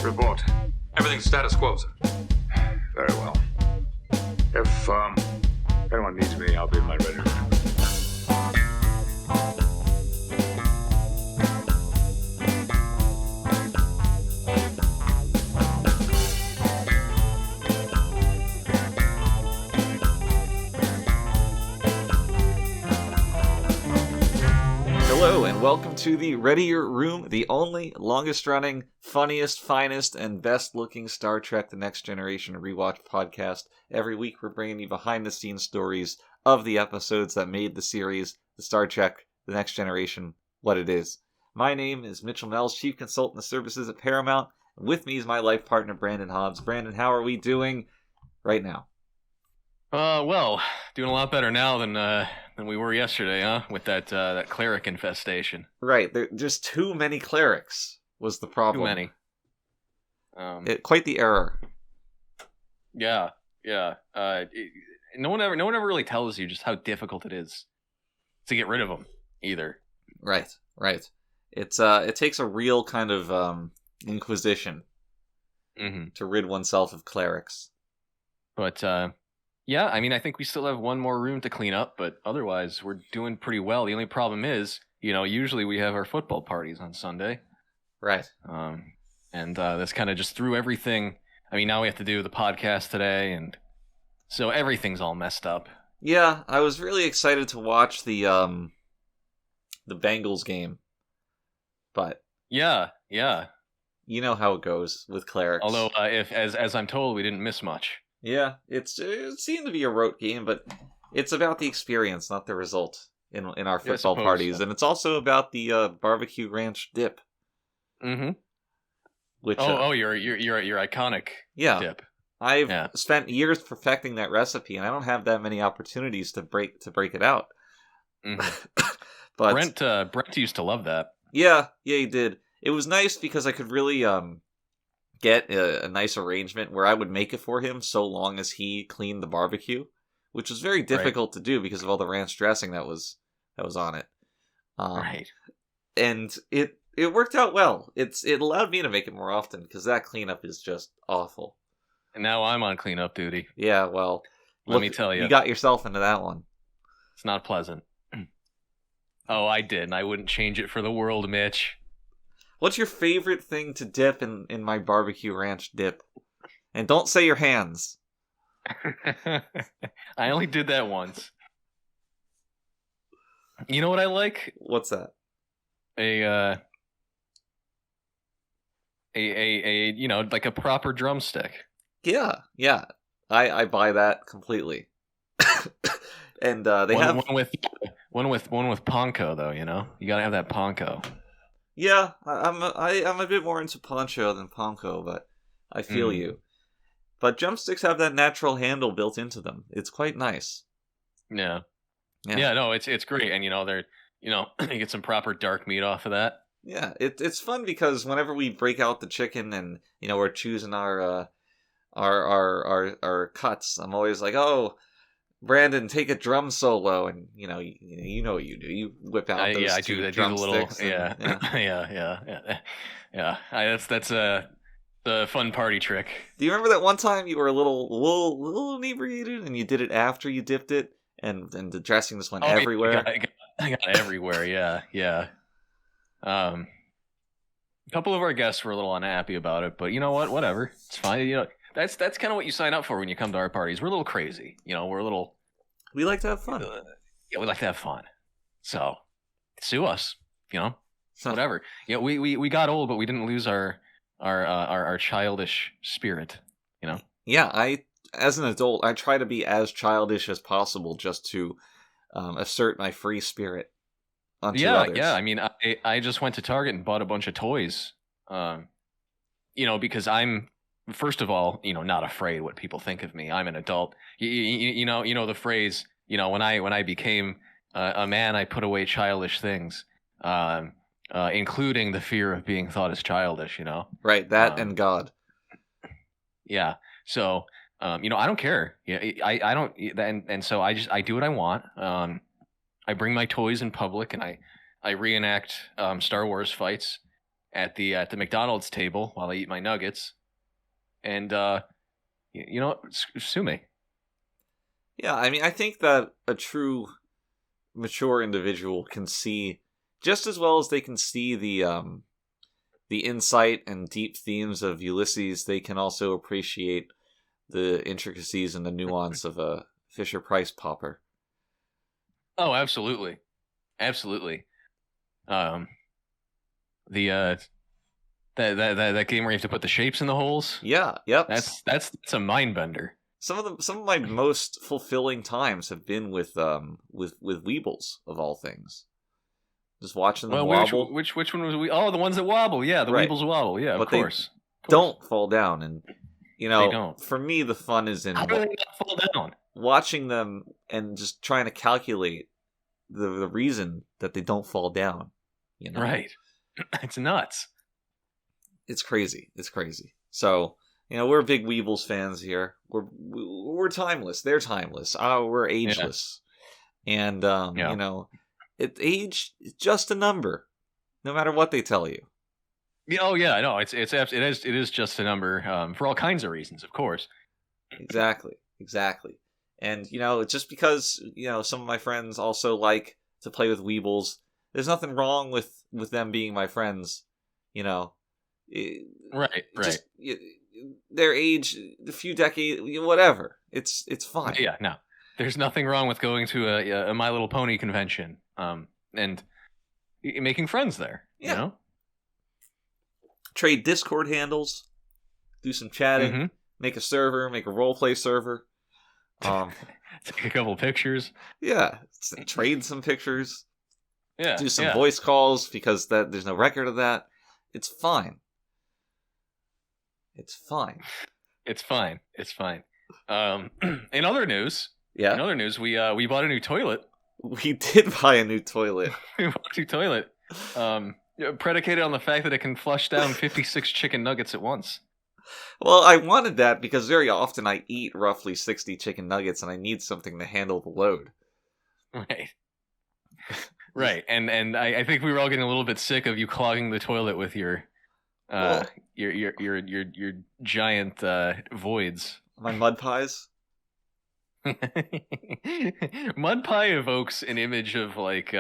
Report. Everything's status quo, sir. Very well. If anyone needs me, I'll be in my ready room. Hello, and welcome to the Readier Room, the only, longest-running, funniest, finest, and best-looking Star Trek The Next Generation rewatch podcast. Every week, we're bringing you behind-the-scenes stories of the episodes that made the series, the Star Trek The Next Generation, what it is. My name is Mitchell Mells, Chief Consultant of Services at Paramount, and with me is my life partner, Brandon Hobbs. Brandon, how are we doing right now? Well, doing a lot better now than we were yesterday, huh? With that cleric infestation. Right, just too many clerics was the problem. Too many. Quite the error. Yeah. No one ever really tells you just how difficult it is to get rid of them, either. Right. It takes a real kind of inquisition to rid oneself of clerics. But yeah, I mean, I think we still have one more room to clean up, but otherwise we're doing pretty well. The only problem is, usually we have our football parties on Sunday. Right. And this kind of just threw everything. I mean, now we have to do the podcast today, and so everything's all messed up. Yeah, I was really excited to watch the Bengals game, but yeah, you know how it goes with clerics. Although, if as I'm told, we didn't miss much. Yeah, it seemed to be a rote game, but it's about the experience, not the result in our football parties, so. And it's also about the barbecue ranch dip. Mm-hmm. Which your iconic dip. I've spent years perfecting that recipe, and I don't have that many opportunities to break it out. Mm-hmm. But Brent used to love that. Yeah, he did. It was nice because I could really get a nice arrangement where I would make it for him so long as he cleaned the barbecue, which was very difficult to do because of all the ranch dressing that was on it. Right. And it worked out well. It allowed me to make it more often because that cleanup is just awful. And now I'm on cleanup duty. Yeah, well, let me tell you. You got yourself into that one. It's not pleasant. Oh, I did, and I wouldn't change it for the world, Mitch. What's your favorite thing to dip in my barbecue ranch dip? And don't say your hands. I only did that once. You know what I like? What's that? A like a proper drumstick. Yeah. I buy that completely. And they have one with panko though. You gotta have that panko. Yeah, I'm a bit more into poncho than panko, but I feel you. But drumsticks have that natural handle built into them. It's quite nice. Yeah. No, it's great, and they're you get some proper dark meat off of that. Yeah, it's fun because whenever we break out the chicken and we're choosing our cuts, I'm always like, oh, Brandon, take a drum solo, and you know what you do. You whip out those two drumsticks. That's the fun party trick. Do you remember that one time you were a little inebriated, and you did it after you dipped it, and the dressing just went everywhere? I got everywhere. Yeah. A couple of our guests were a little unhappy about it, but you know what? Whatever, it's fine. That's kind of what you sign up for when you come to our parties. We're a little crazy, we're a little. We like to have fun. Yeah, we like to have fun. So, sue us, whatever. We got old, but we didn't lose our childish spirit, Yeah, as an adult, I try to be as childish as possible just to assert my free spirit onto others. Yeah. I mean, I just went to Target and bought a bunch of toys, because I'm. First of all, not afraid what people think of me. I'm an adult. You know the phrase. When I became a man, I put away childish things, including the fear of being thought as childish. Right. That and God. Yeah. So, I don't care. I don't. And so I do what I want. I bring my toys in public and I reenact Star Wars fights. at the McDonald's table while I eat my nuggets, and you know what? Sue me. Yeah, I mean, I think that a true mature individual can see just as well as they can see the insight and deep themes of Ulysses. They can also appreciate the intricacies and the nuance of a Fisher Price popper. Oh, absolutely, absolutely. The that game where you have to put the shapes in the holes. Yeah, yep. That's a mind bender. Some of my most fulfilling times have been with Weebles, of all things. Just watching them wobble. Which one was we? Oh, the ones that wobble. Yeah, the Right. Weebles wobble. Yeah, But of course. Don't fall down, and They don't. for me the fun is in How do they not fall down? watching them and just trying to calculate the reason that they don't fall down. Right. It's nuts. It's crazy. It's crazy. So, we're big Weebles fans here. We're timeless. They're timeless. We're ageless. Yeah. And age is just a number, no matter what they tell you. Yeah, oh yeah, no, it is just a number for all kinds of reasons, of course. Exactly. And just because some of my friends also like to play with Weebles, there's nothing wrong with them being my friends. Right. Just, their age, a few decades, whatever. It's fine. Yeah, no, there's nothing wrong with going to a My Little Pony convention, and making friends there. Yeah. Trade Discord handles, do some chatting, make a server, make a roleplay server. Take a couple pictures. Yeah, trade some pictures. Yeah, do some voice calls because there's no record of that. It's fine. It's fine. In other news, we bought a new toilet. We did buy a new toilet. We bought a new toilet. Predicated on the fact that it can flush down 56 chicken nuggets at once. Well, I wanted that because very often I eat roughly 60 chicken nuggets and I need something to handle the load. Right. Right. And I think we were all getting a little bit sick of you clogging the toilet with your giant voids. My mud pies? Mud pie evokes an image of like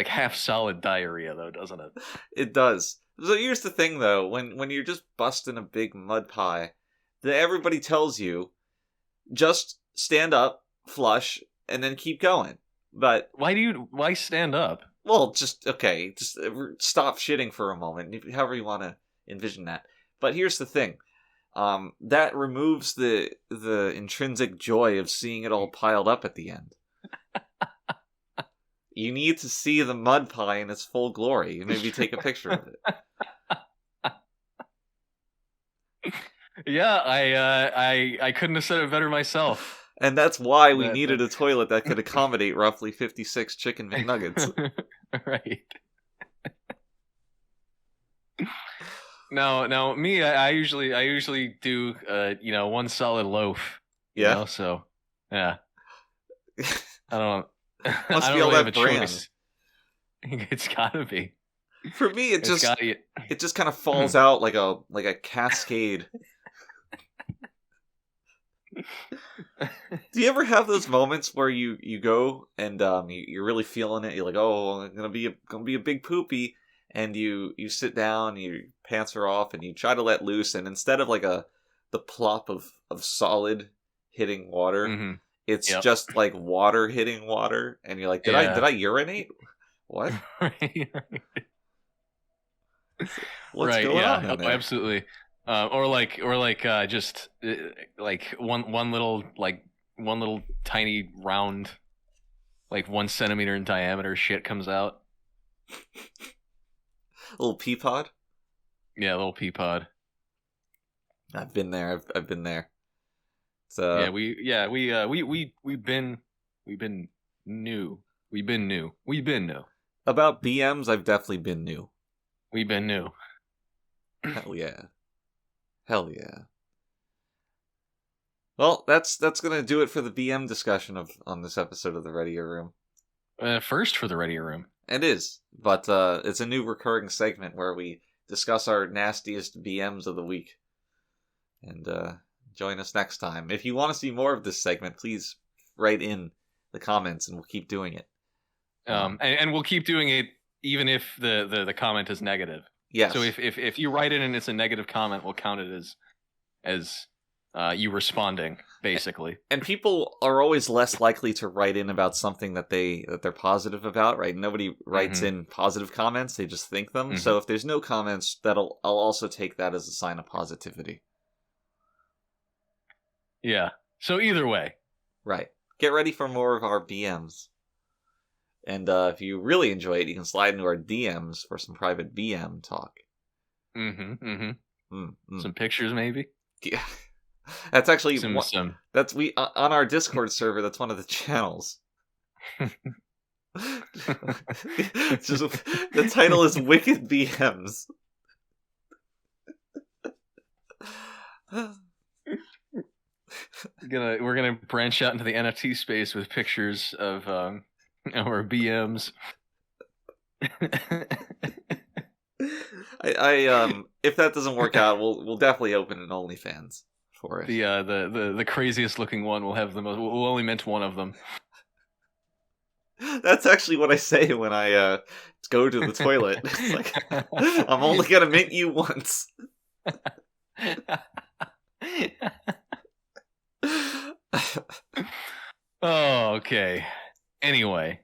half solid diarrhea, though, doesn't it? It does. So here's the thing, though: when you're just busting a big mud pie, everybody tells you just stand up, flush, and then keep going. But why stand up? Well, just stop shitting for a moment, however you want to envision that. But here's the thing. That removes the intrinsic joy of seeing it all piled up at the end. You need to see the mud pie in its full glory. Maybe take a picture of it. Yeah, I couldn't have said it better myself. And that's why we needed a toilet that could accommodate roughly 56 chicken McNuggets. Right. Now, me, I usually do, one solid loaf. Yeah. So, yeah. I don't. Must I don't be all really that have a brand. choice. It's gotta be. For me, it just kind of falls out like a cascade. Do you ever have those moments where you go and you're really feeling it? You're like, oh, I'm gonna be a big poopy, and you sit down, your pants are off, and you try to let loose, and instead of like the plop of solid hitting water, it's just like water hitting water, and you're like, did I urinate? What? What's going on in there? Absolutely. Or just like one little tiny round, like 1 centimeter in diameter shit comes out. A little pea pod? Yeah, a little pea pod. I've been there. I've been there. So we've been new. About BMs, I've definitely been new. We've been new. Hell yeah. Well, that's gonna do it for the BM discussion on this episode of the Readier Room. First for the Readier Room. It is, but it's a new recurring segment where we discuss our nastiest BMs of the week. And join us next time. If you want to see more of this segment, please write in the comments and we'll keep doing it. And we'll keep doing it even if the comment is negative. Yes. So if you write it and it's a negative comment, we'll count it as you responding, basically. And people are always less likely to write in about something that they're positive about, right? Nobody writes in positive comments; they just think them. So if there's no comments, I'll also take that as a sign of positivity. Yeah. So either way, right. Get ready for more of our BMs. And if you really enjoy it, you can slide into our DMs for some private BM talk. Some pictures, maybe. Yeah, that's actually some. That's on our Discord server. That's one of the channels. It's just, the title is Wicked BMs. We're gonna branch out into the NFT space with pictures of our BMs. I if that doesn't work out, we'll definitely open an OnlyFans for it. The craziest looking one will have the most. We'll only mint one of them. That's actually what I say when I go to the toilet. It's like, I'm only gonna mint you once. Oh, okay. Anyway,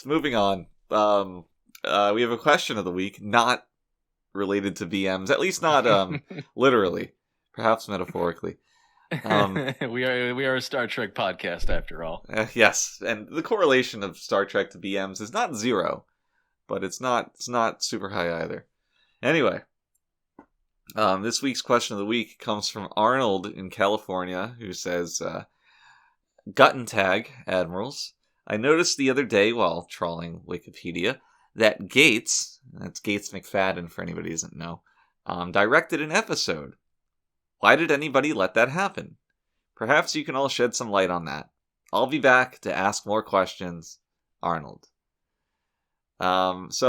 moving on. We have a question of the week, not related to BMs, at least not literally, perhaps metaphorically. We are a Star Trek podcast after all. Yes, and the correlation of Star Trek to BMs is not zero, but it's not super high either. Anyway, this week's question of the week comes from Arnold in California, who says, "Gut and tag, Admirals. I noticed the other day while trawling Wikipedia that Gates, that's Gates McFadden for anybody who doesn't know, directed an episode. Why did anybody let that happen? Perhaps you can all shed some light on that. I'll be back to ask more questions. Arnold." It's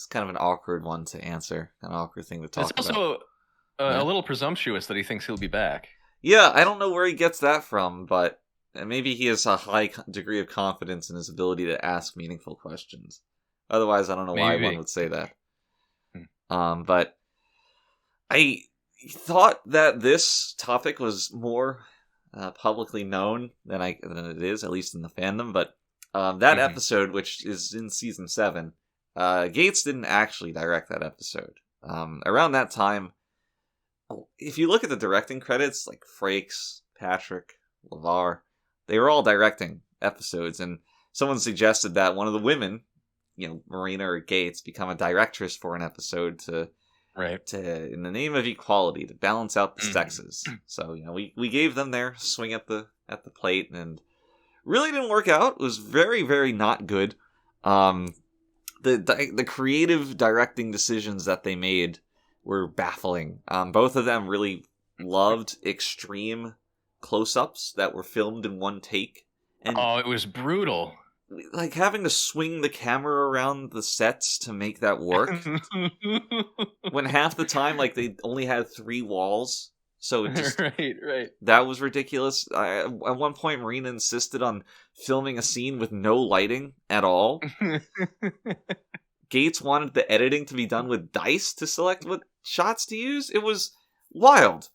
kind of an awkward one to answer, an awkward thing to talk about. It's also a little presumptuous that he thinks he'll be back. Yeah, I don't know where he gets that from, but maybe he has a high degree of confidence in his ability to ask meaningful questions. Otherwise, I don't know why one would say that. But I thought that this topic was more publicly known than it is, at least in the fandom. But that episode, which is in season 7, Gates didn't actually direct that episode. Around that time, if you look at the directing credits, like Frakes, Patrick, LeVar, they were all directing episodes, and someone suggested that one of the women, Marina or Gates, become a directress for an episode to in the name of equality, to balance out the sexes. So we gave them their swing at the plate, and really didn't work out. It was very, very not good. The creative directing decisions that they made were baffling. Both of them really loved extreme close-ups that were filmed in one take. And it was brutal. Like having to swing the camera around the sets to make that work. When half the time, like, they only had 3 walls. So it just, right. That was ridiculous. At one point, Marina insisted on filming a scene with no lighting at all. Gates wanted the editing to be done with dice to select what shots to use. It was wild.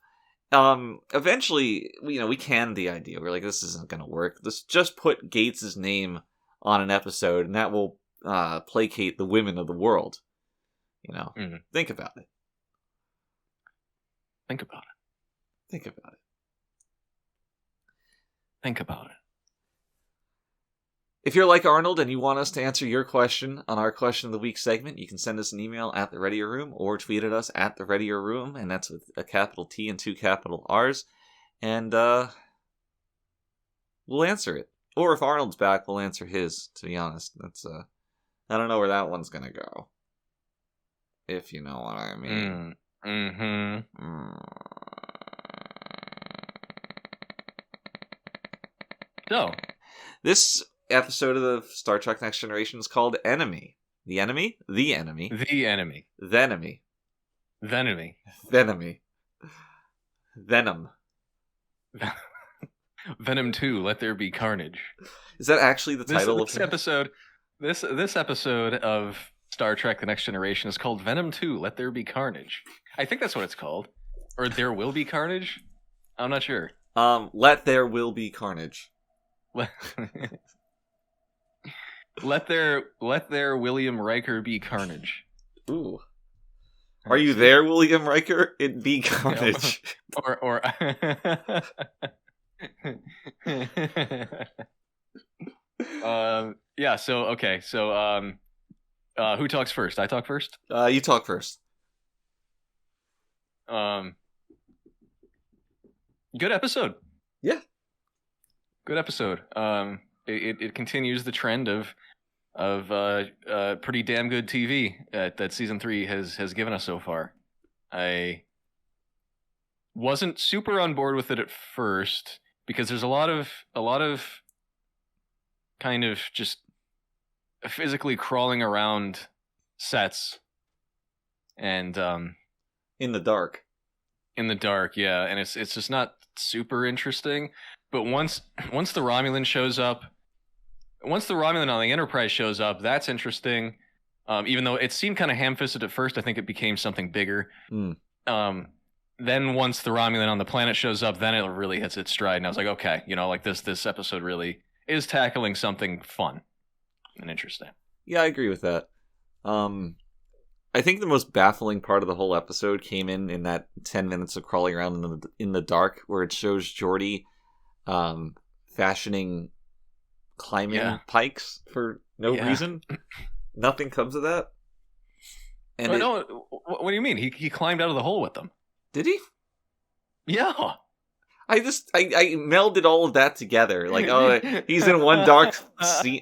Eventually, we canned the idea. We're like, this isn't going to work. Let's just put Gates' name on an episode, and that will placate the women of the world. Think about it. Think about it. Think about it. Think about it. If you're like Arnold and you want us to answer your question on our Question of the Week segment, you can send us an email at the Readier Room or tweet at us at the Readier Room, and that's with a capital T and 2 capital R's, and we'll answer it. Or if Arnold's back, we'll answer his, to be honest. That's I don't know where that one's gonna go. If you know what I mean. So, this episode of the Star Trek Next Generation is called Enemy. The enemy? The enemy. The enemy. Thenemy. Venomy. Venomy. Venom. Venom 2, Let There Be Carnage. Is that actually the title of this episode? This episode of Star Trek: The Next Generation is called Venom 2, Let There Be Carnage. I think that's what it's called. Or There Will Be Carnage? I'm not sure. Let There Will Be Carnage. Let there William Riker be carnage. Ooh. Are you there, William Riker? It be carnage. Or yeah, so okay. So who talks first? I talk first? You talk first. Good episode. Yeah. Good episode. It continues the trend of pretty damn good TV that season 3 has given us so far. I wasn't super on board with it at first because there's a lot of kind of just physically crawling around sets and in the dark. In the dark, yeah, and it's just not super interesting. But once the Romulan shows up, once the Romulan on the Enterprise shows up, that's interesting. Even though it seemed kind of ham-fisted at first, I think it became something bigger. Then once the Romulan on the planet shows up, then it really hits its stride, and I was like, okay, like this episode really is tackling something fun and interesting. Yeah, I agree with that. I think the most baffling part of the whole episode came in that 10 minutes of crawling around in the dark, where it shows Geordi fashioning climbing pikes for no reason. Nothing comes of that. And no, what do you mean? He climbed out of the hole with them. Did he? Yeah. I melded all of that together. Like, oh, he's in one dark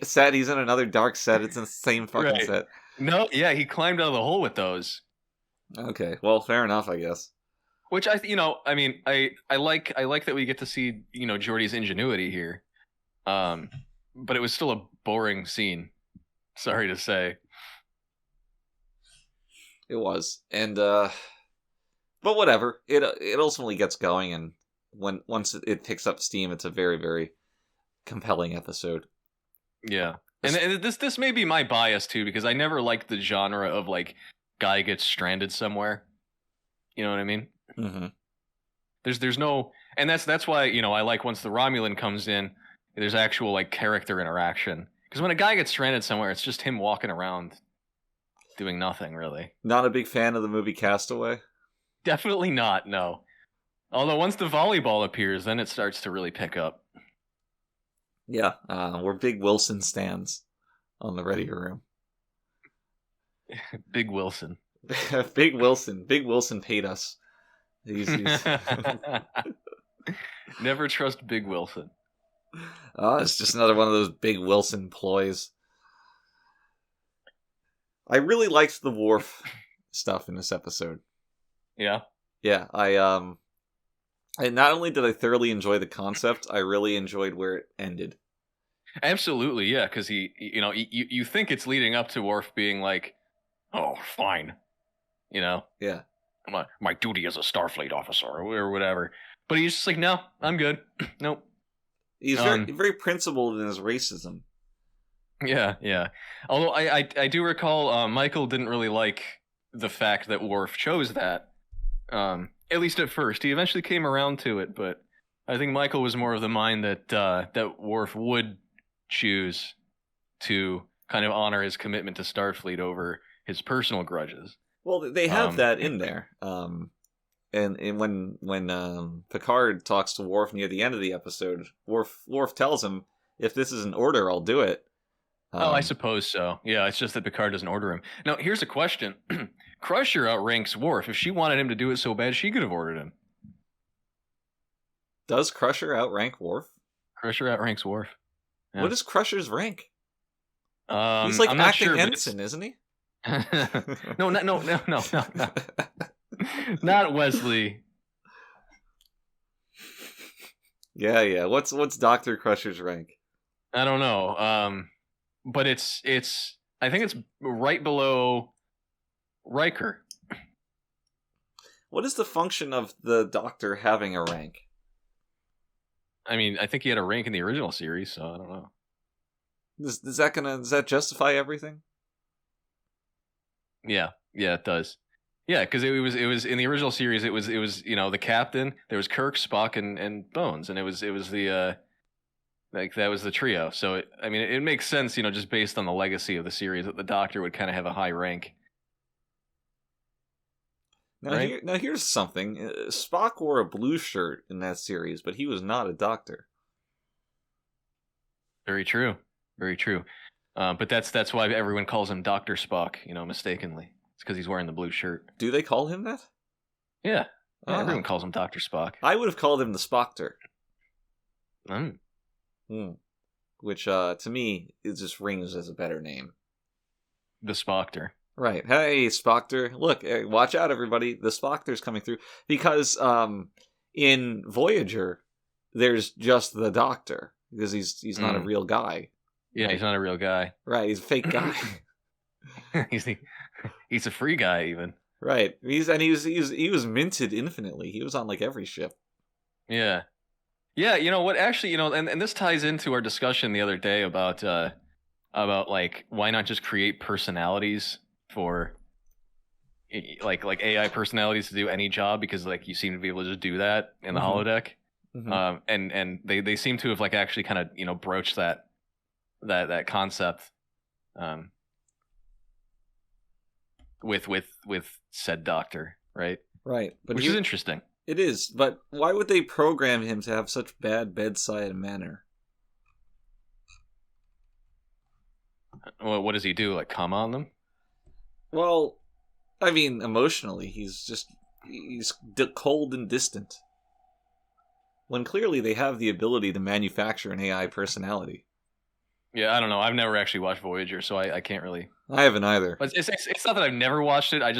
set, he's in another dark set. It's in the same fucking set. No, yeah, he climbed out of the hole with those. Okay, well, fair enough, I guess. Which I like that we get to see Geordi's ingenuity here, but it was still a boring scene. Sorry to say. It was, and but whatever. It ultimately gets going, and once it picks up steam, it's a very, very compelling episode. Yeah. And this may be my bias too, because I never liked the genre of like guy gets stranded somewhere. You know what I mean? Mm-hmm. There's no, and that's why I like once the Romulan comes in, there's actual like character interaction. Because when a guy gets stranded somewhere, it's just him walking around, doing nothing really. Not a big fan of the movie Castaway. Definitely not. No. Although once the volleyball appears, then it starts to really pick up. Yeah, we're big Wilson stans on the Readier Room. Big Wilson. Big Wilson. Big Wilson paid us. He's... Never trust Big Wilson. It's just another one of those Big Wilson ploys. I really liked the Worf stuff in this episode. Yeah? Yeah, and not only did I thoroughly enjoy the concept, I really enjoyed where it ended. Absolutely, yeah, because you think it's leading up to Worf being like, oh, fine. Yeah. My duty as a Starfleet officer or whatever. But he's just like, no, I'm good. Nope. He's very principled in his racism. Yeah. Although I do recall Michael didn't really like the fact that Worf chose that. At least at first. He eventually came around to it, but I think Michael was more of the mind that Worf would choose to kind of honor his commitment to Starfleet over his personal grudges. Well, they have that in there. And when Picard talks to Worf near the end of the episode, Worf tells him, if this is an order, I'll do it. I suppose so. Yeah, it's just that Picard doesn't order him. Now, here's a question. Crusher outranks Worf. If she wanted him to do it so bad, she could have ordered him. Does Crusher outrank Worf? Crusher outranks Worf. Yeah. What is Crusher's rank? He's like I'm acting sure, ensign, isn't he? No. Not Wesley. Yeah. What's Dr. Crusher's rank? I don't know. But it's I think it's right below Riker. What is the function of the Doctor having a rank? I mean, I think he had a rank in the original series, so I don't know. Does that justify everything? Yeah, it does. Yeah, because it was in the original series. It was the captain. There was Kirk, Spock, and Bones, and it was the like that was the trio. So it makes sense, just based on the legacy of the series, that the Doctor would kind of have a high rank. Now, right? Here's something. Spock wore a blue shirt in that series, but he was not a Doctor. Very true. Very true. But that's why everyone calls him Dr. Spock, mistakenly. It's because he's wearing the blue shirt. Do they call him that? Yeah. Everyone calls him Dr. Spock. I would have called him the Spockter. Which, to me, it just rings as a better name. The Spockter. Right. Hey, Spockter. Look, watch out, everybody. The Spockter's coming through. Because in Voyager, there's just the Doctor. Because he's not a real guy. Yeah, right? He's not a real guy. Right, he's a fake guy. he's a free guy, even. Right. He was minted infinitely. He was on like every ship. Yeah. Yeah, what actually, and this ties into our discussion the other day about like why not just create personalities for like AI personalities to do any job, because like you seem to be able to just do that in the holodeck. Mm-hmm. And they seem to have like actually kind of broached that concept with said Doctor, right? Right. But which is interesting. It is, but why would they program him to have such bad bedside manner? Well, what does he do? Like come on them? Well, I mean, emotionally, he's cold and distant. When clearly they have the ability to manufacture an AI personality. Yeah, I don't know. I've never actually watched Voyager, so I can't really. I haven't either. But it's not that I've never watched it. I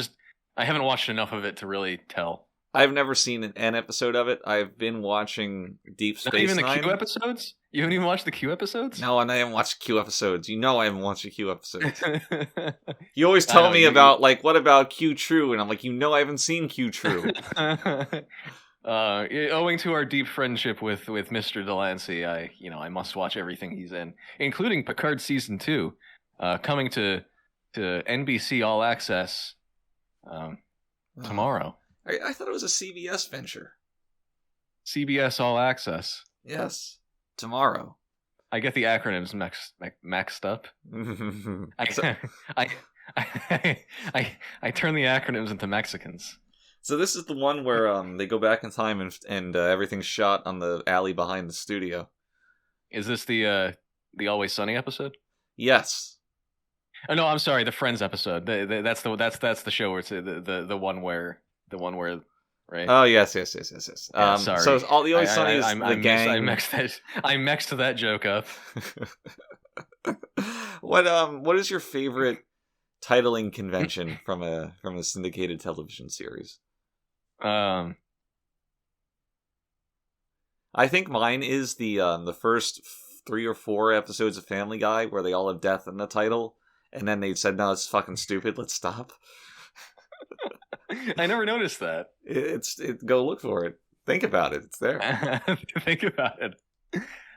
haven't watched enough of it to really tell. I've never seen an episode of it. I've been watching Deep Space Nine. Not even the Q episodes? You haven't even watched the Q episodes? No, and I haven't watched Q episodes. I haven't watched the Q episodes. You always tell me about, like, what about Q True? And I'm like, I haven't seen Q True. Owing to our deep friendship with Mr. Delancey, I must watch everything he's in, including Picard Season 2, coming to NBC All Access tomorrow. I thought it was a CBS venture. CBS All Access. Yes, tomorrow. I get the acronyms maxed up. I turn the acronyms into Mexicans. So this is the one where they go back in time and everything's shot on the alley behind the studio. Is this the Always Sunny episode? Yes. Oh no, I'm sorry, the Friends episode. That's the show where it's the one where right? Oh yes. Yeah, sorry. So all the Always Sunny is the gang. I mixed that joke up. What is your favorite titling convention from a syndicated television series? I think mine is the first 3 or 4 episodes of Family Guy where they all have death in the title, and then they said, "No, it's fucking stupid. Let's stop." I never noticed that. Go look for it. Think about it. It's there. Think about it.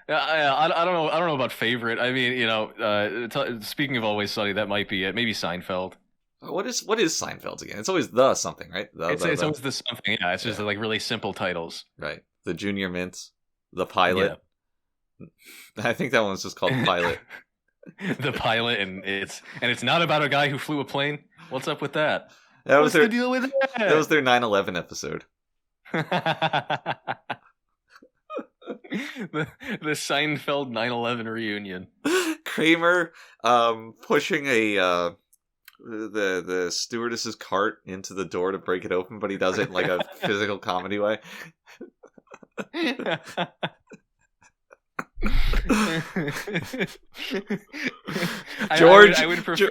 I don't know. I don't know about favorite. I mean, speaking of Always Sunny, that might be it. Maybe Seinfeld. What is Seinfeld again? It's always the something, right? It's always the something. Yeah, it's just like really simple titles. Right. The Junior Mints, the Pilot. Yeah. I think that one's just called Pilot. The Pilot, and it's not about a guy who flew a plane. What's up with that? What's the deal with that? That was their 9/11 episode. the Seinfeld 9/11 reunion. Kramer pushing the stewardess's cart into the door to break it open, but he does it in like a physical comedy way. George, I would prefer.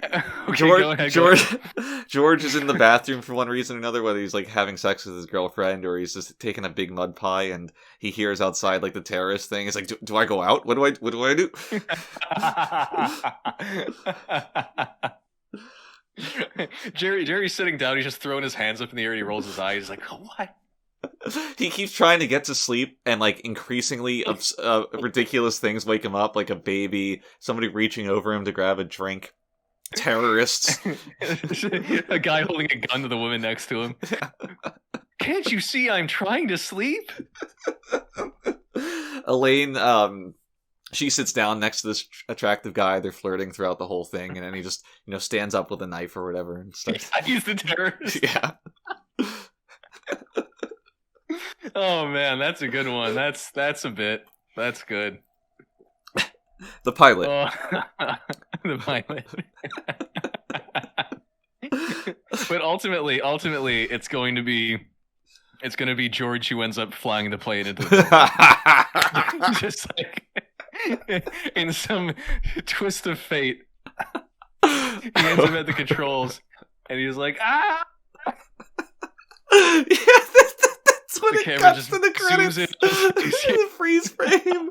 Okay, go ahead. George is in the bathroom for one reason or another, whether he's like having sex with his girlfriend or he's just taking a big mud pie, and he hears outside like the terrorist thing. He's like, "Do I go out? What do I do?" Jerry's sitting down. He's just throwing his hands up in the air. And he rolls his eyes. He's like, oh, "What?" He keeps trying to get to sleep, and like increasingly ridiculous things wake him up, like a baby, somebody reaching over him to grab a drink, terrorists, a guy holding a gun to the woman next to him. Can't you see I'm trying to sleep? Elaine, she sits down next to this attractive guy. They're flirting throughout the whole thing, and then he just stands up with a knife or whatever and starts. He's the terrorist. Yeah. Oh man, that's a good one. That's a bit. That's good. The pilot. The pilot. But ultimately, it's going to be George who ends up flying the plane into the just like in some twist of fate. He ends up at the controls, and he's like, "Ah!" Yeah, that's when the it camera cuts just to the credits. zooms in. The freeze frame.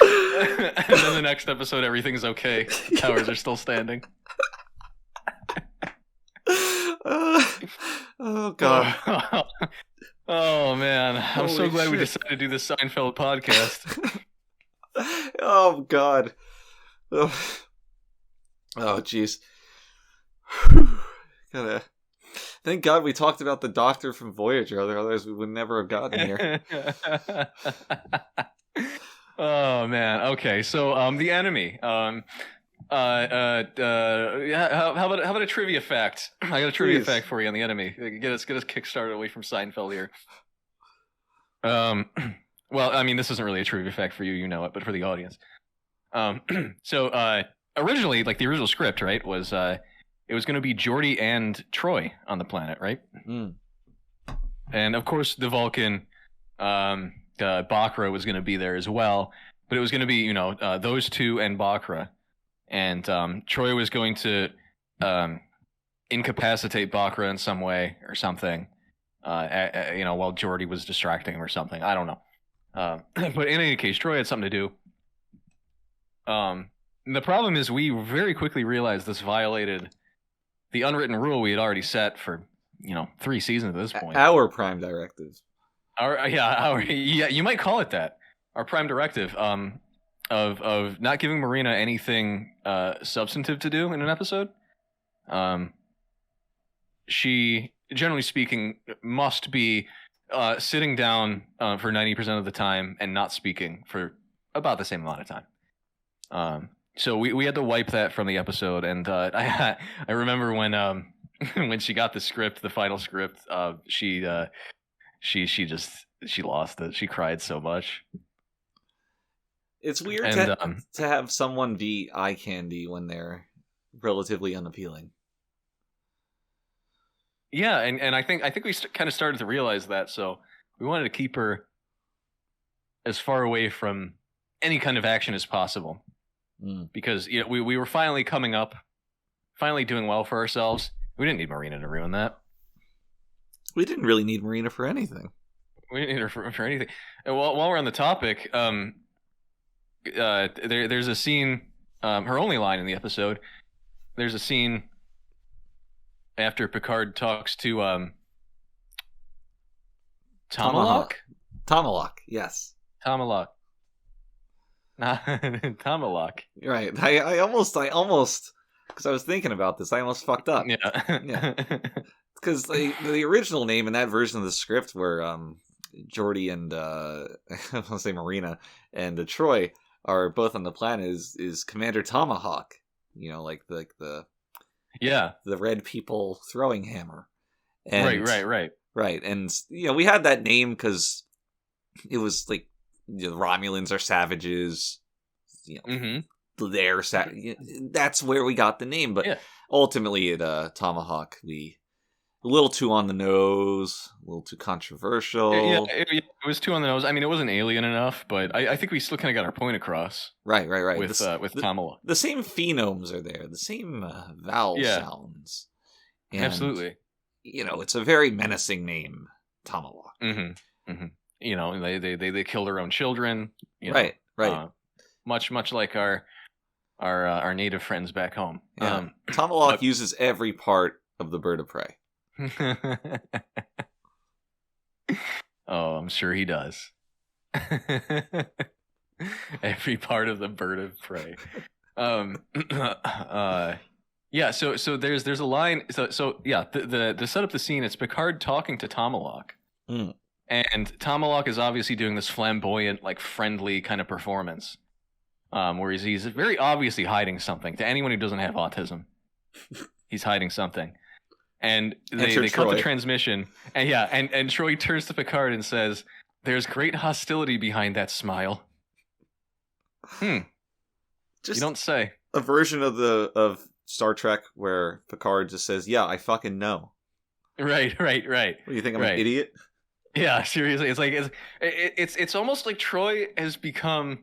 And then the next episode, everything's okay. Towers are still standing. Oh god. Oh man, I'm so Holy glad we shit. decided to do this Seinfeld podcast. Oh god. Oh jeez. Gotta. Thank God we talked about the Doctor from Voyager, otherwise we would never have gotten here. Oh man. Okay, so the enemy. Yeah, how about a trivia fact? I got a trivia Please. fact for you on the enemy. Get us kickstarted away from Seinfeld here. Well, I mean, this isn't really a trivia fact for you, you know it, but for the audience. So originally, like the original script, right, was it was going to be Geordi and Troy on the planet, right? Mm. And of course, the Vulcan, Bakra was going to be there as well, but it was going to be, those two and Bakra. And Troy was going to incapacitate Bakra in some way or something, while Geordi was distracting him or something. I don't know. But in any case, Troy had something to do. The problem is we very quickly realized this violated the unwritten rule we had already set for, 3 seasons at this point. Our prime directive. You might call it that. Our prime directive of not giving Marina anything substantive to do in an episode. She, generally speaking, must be sitting down for 90% of the time and not speaking for about the same amount of time. So we had to wipe that from the episode, and I remember when when she got the script, the final script, she lost it. She cried so much. It's weird And, to have someone be eye candy when they're relatively unappealing. Yeah, and I think we kind of started to realize that, so we wanted to keep her as far away from any kind of action as possible. Because we were finally coming up, finally doing well for ourselves. We didn't need Marina to ruin that. We didn't really need Marina for anything. We didn't need her for anything. And while we're on the topic, there's a scene, her only line in the episode. There's a scene after Picard talks to Tomalak? Tomalak, yes. Tomalak. Tomalak. Right. I almost, because I was thinking about this, I almost fucked up. Yeah. Because the original name in that version of the script where Geordi and, I want to say Marina, and Troy are both on the planet is Commander Tomahawk. Like the red people throwing hammer. And, Right. Right. And, we had that name because it was like, the Romulans are savages. They're that's where we got the name. But ultimately, at Tomahawk, a little too on the nose, a little too controversial. Yeah, was too on the nose. I mean, it wasn't alien enough, but I think we still kind of got our point across. Right. With Tomalak. The same phonemes are there, the same vowel sounds. And, absolutely. It's a very menacing name, Tomalak. Mm-hmm. Mm-hmm. They kill their own children. Right. Much like our native friends back home. Yeah. Tomalak uses every part of the bird of prey. Oh, I'm sure he does. Every part of the bird of prey. Yeah. So there's a line. So yeah. To set up the scene, it's Picard talking to Tomalak, and Tomalak is obviously doing this flamboyant, like friendly kind of performance, where he's very obviously hiding something. To anyone who doesn't have autism, he's hiding something. And they cut the transmission, and Troy turns to Picard and says, "There's great hostility behind that smile." Just you don't say. A version of Star Trek where Picard just says, "Yeah, I fucking know." Right. What do you think? I'm an idiot? Yeah, seriously, it's like it's almost like Troy has become.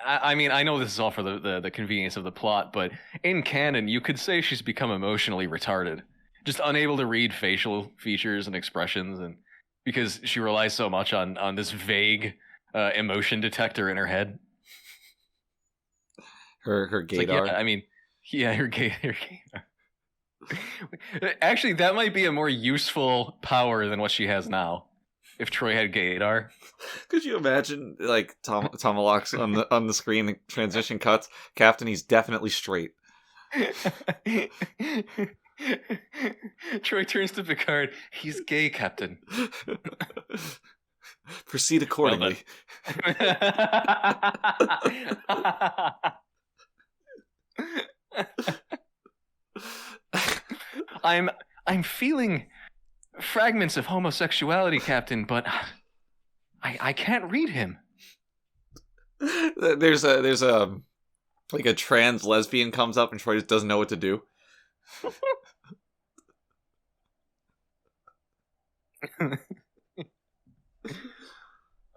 I mean, I know this is all for the convenience of the plot, but in canon, you could say she's become emotionally retarded. Just unable to read facial features and expressions, and because she relies so much on this vague emotion detector in her head. Her gaydar. Like, her gaydar. Actually, that might be a more useful power than what she has now. If Troy had gaydar. Could you imagine, like, Tomalak's on the screen, the transition cuts, Captain, he's definitely straight. Troy turns to Picard. He's gay, Captain. Proceed accordingly. I'm feeling fragments of homosexuality, Captain, but I can't read him. There's a like a trans lesbian comes up and Troy just doesn't know what to do.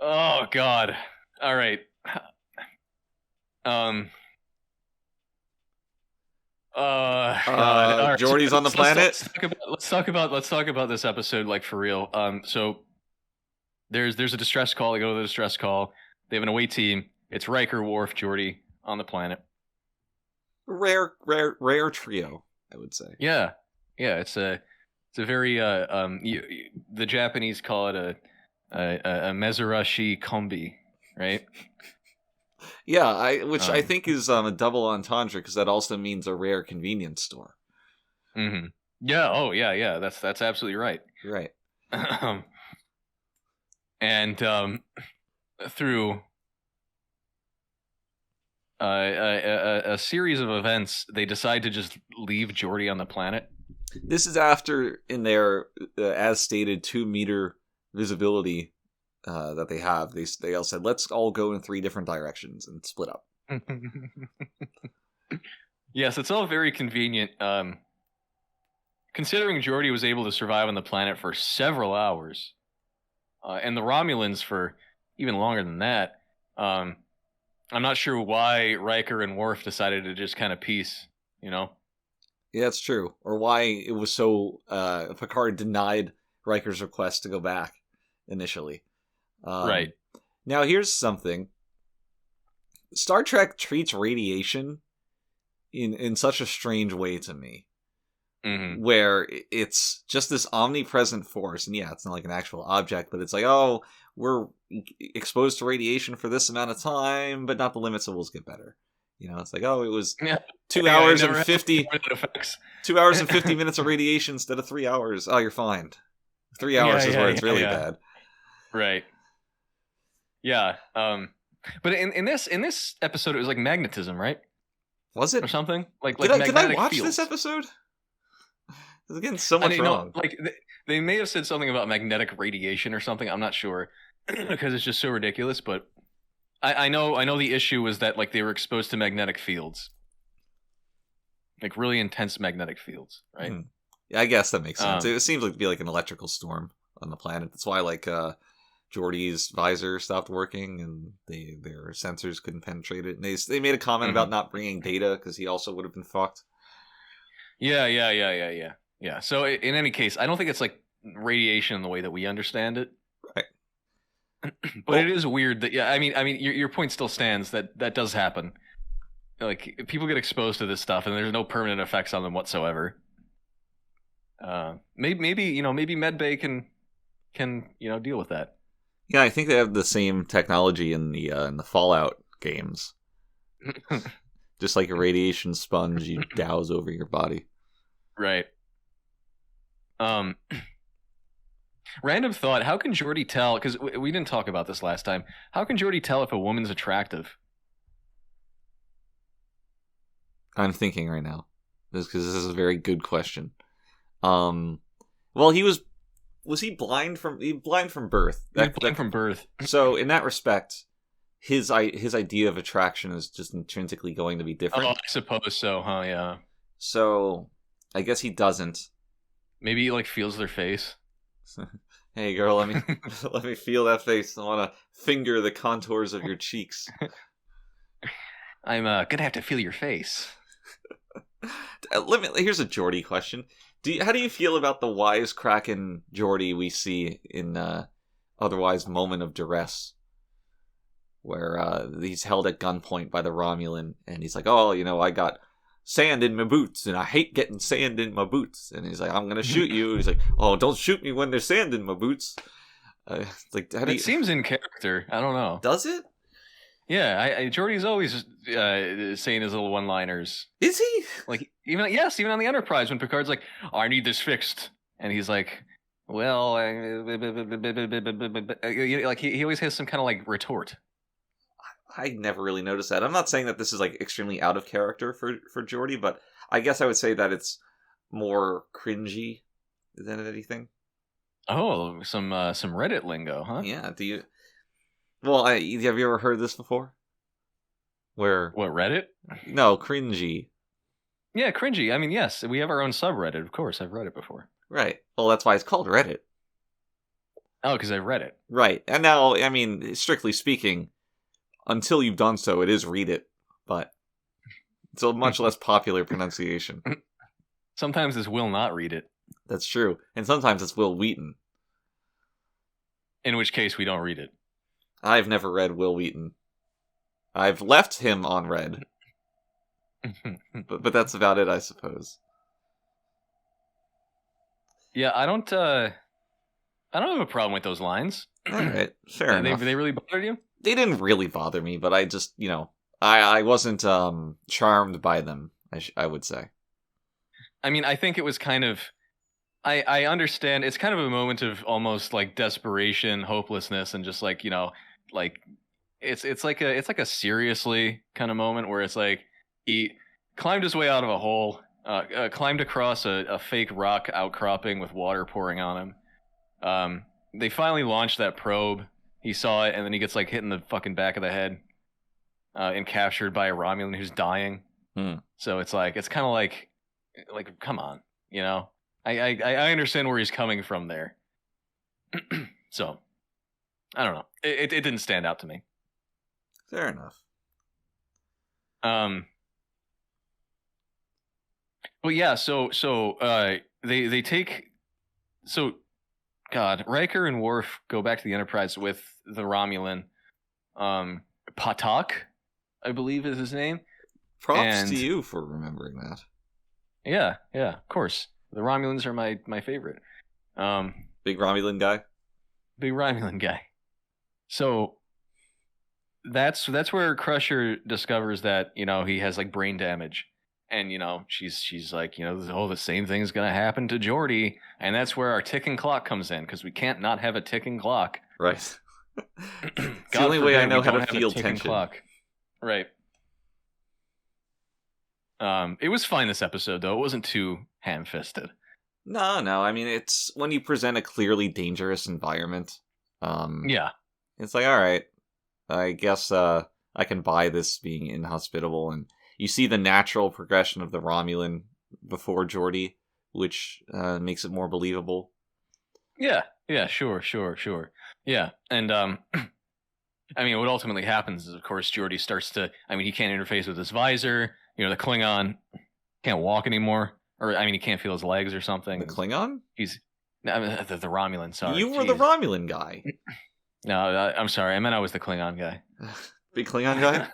Oh God! All right. God. All right, Geordi's on the planet. Let's talk about this episode, like, for real. So there's a distress call. They go to the distress call. They have an away team. It's Riker, Worf, Geordi on the planet. Rare trio, I would say. Yeah. It's a very the Japanese call it a mezurashi kombi, right? Yeah, I think is a double entendre because that also means a rare convenience store. Mm-hmm. Yeah. Oh, yeah. That's absolutely right. Right. And through a series of events, they decide to just leave Geordi on the planet. This is after, in their as stated 2-meter visibility that they have, they all said, let's all go in 3 different directions and split up. Yes, it's all very convenient. Considering Geordi was able to survive on the planet for several hours, and the Romulans for even longer than that, I'm not sure why Riker and Worf decided to just kind of peace, Yeah, that's true. Or why it was so Picard denied Riker's request to go back initially. Right. Now, here's something. Star Trek treats radiation in such a strange way to me. Mm-hmm. Where it's just this omnipresent force. And yeah, it's not like an actual object, but it's like, oh, we're exposed to radiation for this amount of time, but not the limit, so we'll get better. It's like, oh, it was 2 hours and 50 2 hours and 50 minutes of radiation instead of 3 hours. Oh, you're fine. 3 hours is where it's really bad. Right. Yeah. But in this episode, it was like magnetism, right? Was it? Or something? Did I watch this episode? It's getting so much wrong. Like they may have said something about magnetic radiation or something. I'm not sure because it's just so ridiculous. But I know the issue was that, like, they were exposed to magnetic fields, like really intense magnetic fields, right? Yeah, I guess that makes sense. It seems like to be like an electrical storm on the planet. That's why, like, Geordi's visor stopped working and their sensors couldn't penetrate it. And they made a comment about not bringing data because he also would have been fucked. Yeah. So in any case, I don't think it's like radiation in the way that we understand it. Right. But it is weird that I mean your point still stands that does happen. Like people get exposed to this stuff and there's no permanent effects on them whatsoever. Maybe medbay can deal with that. Yeah, I think they have the same technology in the Fallout games. Just like a radiation sponge, you douse over your body. Right. Random thought: how can Geordi tell? Because we didn't talk about this last time. How can Geordi tell if a woman's attractive? I'm thinking right now, because this is a very good question. Well, he was he blind from birth? Blind from birth. So in that respect, his idea of attraction is just intrinsically going to be different. Oh, I suppose so, huh? Yeah. So I guess he doesn't. Maybe he like feels their face. Hey girl, let me feel that face. I want to finger the contours of your cheeks. I'm gonna have to feel your face. Here's a Geordi question. How do you feel about the wisecracking Geordi we see in otherwise Moment of Duress, where he's held at gunpoint by the Romulan, and he's like, "Oh, I got sand in my boots, and I hate getting sand in my boots." And he's like, "I'm gonna shoot you." He's like, "Oh, don't shoot me when there's sand in my boots." It seems in character. I don't know. Does it? Yeah, Geordi's always saying his little one-liners. Is he? Like even on the Enterprise when Picard's like, "Oh, I need this fixed," and he's like, "Well," like he always has some kind of like retort. I never really noticed that. I'm not saying that this is like extremely out of character for Geordi, but I guess I would say that it's more cringy than anything. Oh, some Reddit lingo, huh? Yeah. Do you? Well, have you ever heard this before? Where? What, Reddit? No, cringy. Yeah, cringy. I mean, yes, we have our own subreddit. Of course, I've read it before. Right. Well, that's why it's called Reddit. Oh, because I've read it. Right. And now, I mean, strictly speaking, until you've done so, it is Read It, but it's a much less popular pronunciation. Sometimes it's Will Not Read It. That's true. And sometimes it's Will Wheaton. In which case, we don't read it. I've never read Will Wheaton. I've left him on read. but that's about it, I suppose. Yeah, I don't have a problem with those lines. All right, fair enough. They really bothered you? They didn't really bother me, but I just, I wasn't charmed by them, I would say. I mean, I think it was kind of... I understand. It's kind of a moment of almost like desperation, hopelessness, and just like, like it's like a seriously kind of moment where it's like he climbed his way out of a hole, climbed across a fake rock outcropping with water pouring on him. They finally launched that probe. He saw it, and then he gets like hit in the fucking back of the head, and captured by a Romulan who's dying. So it's like it's kind of like come on, I understand where he's coming from there. So I don't know. It didn't stand out to me. Fair enough. Well, yeah. So they take. So, God, Riker and Worf go back to the Enterprise with the Romulan. Patak, I believe is his name. Props to you for remembering that. Yeah, of course. The Romulans are my favorite. Big Romulan guy? Big Romulan guy. So that's where Crusher discovers that, he has like brain damage. And, she's like, the same thing's going to happen to Geordi. And that's where our ticking clock comes in, because we can't not have a ticking clock. Right. It's the only way I know how to feel tension. Clock. Right. It was fine this episode, though. It wasn't too ham-fisted. No. I mean, it's when you present a clearly dangerous environment. Yeah. It's like, all right, I guess I can buy this being inhospitable. And you see the natural progression of the Romulan before Geordi, which makes it more believable. Yeah. Yeah, sure. Yeah, and I mean, what ultimately happens is, of course, Geordi starts to. I mean, he can't interface with his visor. You know, the Klingon can't walk anymore, or I mean, he can't feel his legs or something. The Klingon? He's I mean, the Romulan. Sorry, You were the Romulan guy. No, I'm sorry. I meant I was the Klingon guy. Big Klingon guy?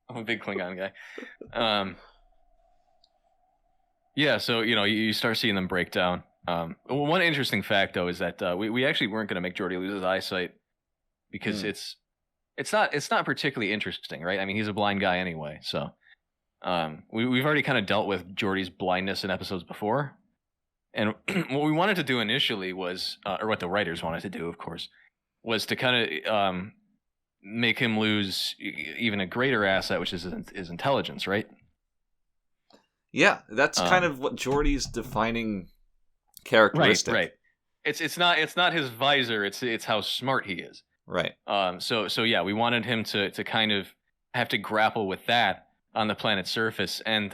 I'm a big Klingon guy. Yeah, so you start seeing them break down. One interesting fact though is that we actually weren't going to make Geordi lose his eyesight because it's not particularly interesting, right? I mean, he's a blind guy anyway, so we've already kind of dealt with Geordi's blindness in episodes before, and what we wanted to do initially was, or what the writers wanted to do, of course, was to kind of make him lose even a greater asset, which is his intelligence, right? Yeah, that's kind of what Geordi's defining characteristic. Right. It's not his visor. It's how smart he is. Right. So yeah, we wanted him to kind of have to grapple with that on the planet's surface, and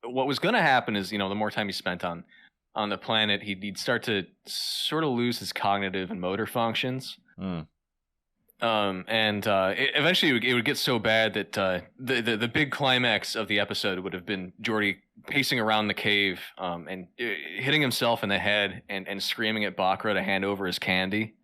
what was going to happen is, the more time he spent on the planet, he'd start to sort of lose his cognitive and motor functions. And eventually it would get so bad that the big climax of the episode would have been Geordi pacing around the cave and hitting himself in the head and screaming at Bakra to hand over his candy.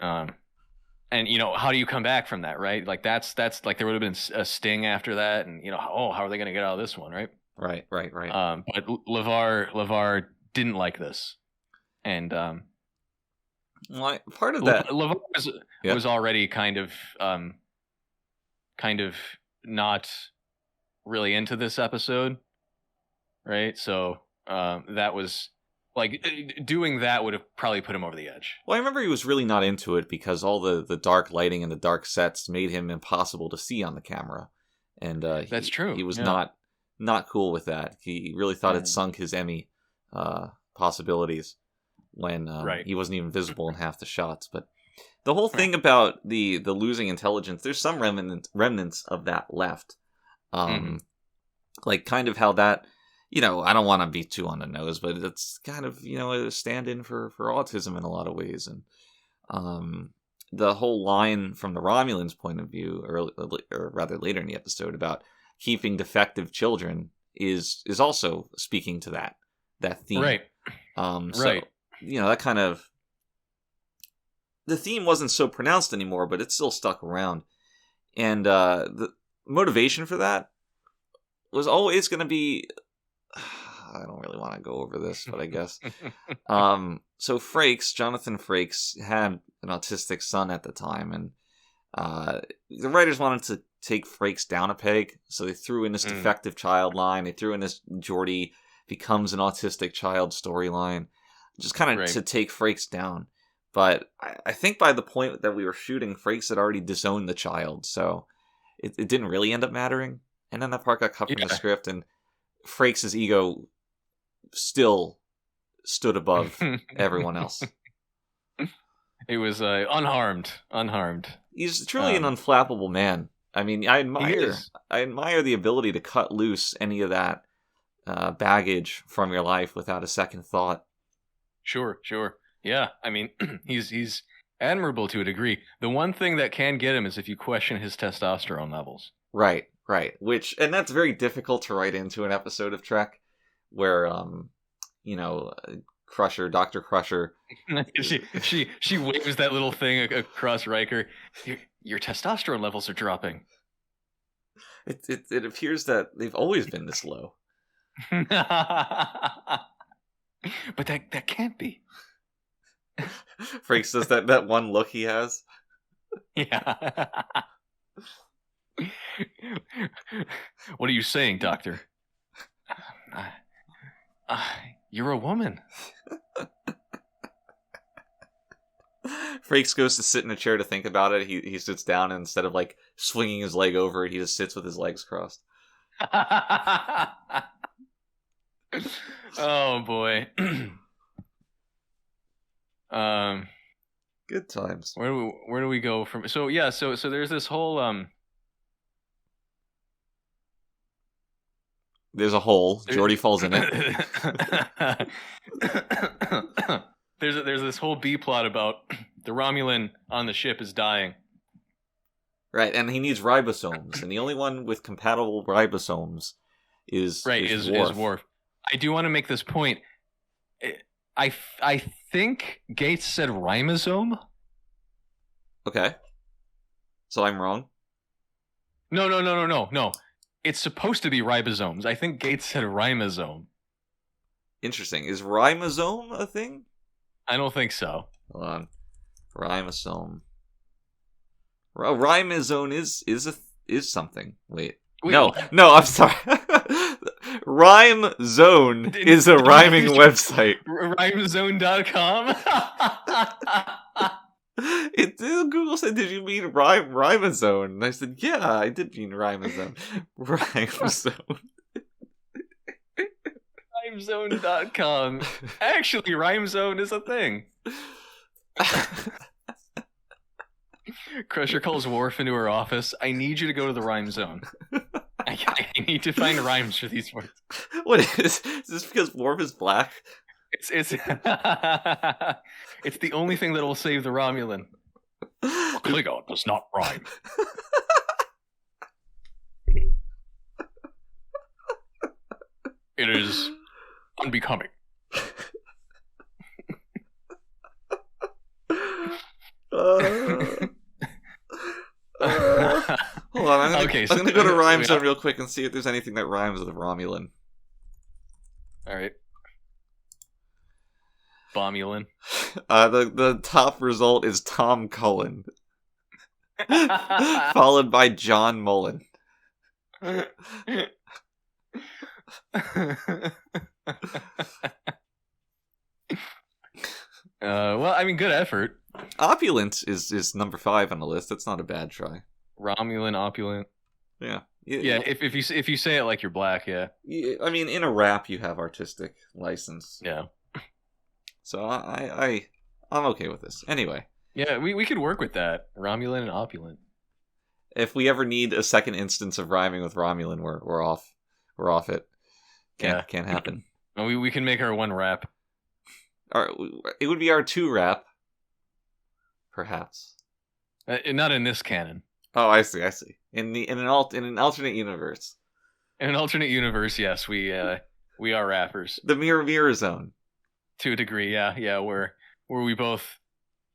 And how do you come back from that, right? Like that's like there would have been a sting after that, and how are they going to get out of this one, right? Right. But LeVar didn't like this, and well, part of that LeVar was already kind of not really into this episode, right? So that was like doing that would have probably put him over the edge. Well, I remember he was really not into it because all the dark lighting and the dark sets made him impossible to see on the camera, and that's true. He was not cool with that. He really thought it sunk his Emmy possibilities when he wasn't even visible in half the shots. But the whole thing about the losing intelligence, there's some remnants of that left. Like kind of how that, I don't want to be too on the nose, but it's kind of, a stand-in for autism in a lot of ways. And the whole line from the Romulans' point of view, or rather later in the episode, about keeping defective children is also speaking to that theme. Right. So, that kind of, the theme wasn't so pronounced anymore, but it still stuck around. And the motivation for that was always going to be, I don't really want to go over this, but I guess. So Jonathan Frakes had an autistic son at the time, and the writers wanted to take Frakes down a peg, so they threw in this defective child line, they threw in this Geordi becomes an autistic child storyline, just kind of to take Frakes down. But I think by the point that we were shooting, Frakes had already disowned the child, so it didn't really end up mattering. And then that part got cut from the script, and Frakes' ego still stood above everyone else. It was unharmed. He's truly an unflappable man. I mean, I admire the ability to cut loose any of that baggage from your life without a second thought. Sure. Yeah, I mean, he's admirable to a degree. The one thing that can get him is if you question his testosterone levels. Right. And that's very difficult to write into an episode of Trek, where Crusher, Dr. Crusher, she waves that little thing across Riker. Your testosterone levels are dropping. It appears that they've always been this low. But that can't be. Frakes does that one look he has. Yeah. What are you saying, Doctor? You're a woman. Frakes goes to sit in a chair to think about it. He sits down, and instead of like swinging his leg over it, he just sits with his legs crossed. Oh boy. Good times. Where do we go from? So yeah, so there's this whole There's a hole. Geordi falls in it. there's this whole B plot about the Romulan on the ship is dying. Right, and he needs ribosomes, and the only one with compatible ribosomes is Worf. I do want to make this point. I think Gates said ribosome. Okay. So I'm wrong? No. It's supposed to be ribosomes. I think Gates said ribosome. Interesting. Is ribosome a thing? I don't think so. Hold on. Ribosome. Ribosome is something. Wait. No, I'm sorry. Rhyme Zone is a rhyming website. Rhymezone.com? Google said, "Did you mean ribosome?" And I said, "Yeah, I did mean ribosome." Rhymezone. Rhymezone.com. Actually, Rhymezone is a thing. Crusher calls Worf into her office. I need you to go to the rhyme zone. I need to find rhymes for these words. What is this? Because Worf is black? It's it's the only thing that will save the Romulan. Klingon does not rhyme. It is unbecoming. Hold on, I'm gonna go to Rhyme Zone real quick and see if there's anything that rhymes with Romulan. Alright. Bomulan. The top result is Tom Cullen. Followed by John Mullen. Well, I mean, good effort. Opulent is number 5 on the list. That's not a bad try. Romulan, opulent. Yeah. Yeah, if you say it like you're black, yeah. I mean, in a rap, you have artistic license. Yeah. So I'm okay with this. Anyway. Yeah, we could work with that. Romulan and opulent. If we ever need a second instance of rhyming with Romulan, we're off. We're off it. Can't happen. We can make our one rap. It would be our 2 rap. Perhaps. Not in this canon. Oh, I see. In an alternate universe. In an alternate universe, yes, we are rappers. The mirror zone. To a degree, yeah, where we both,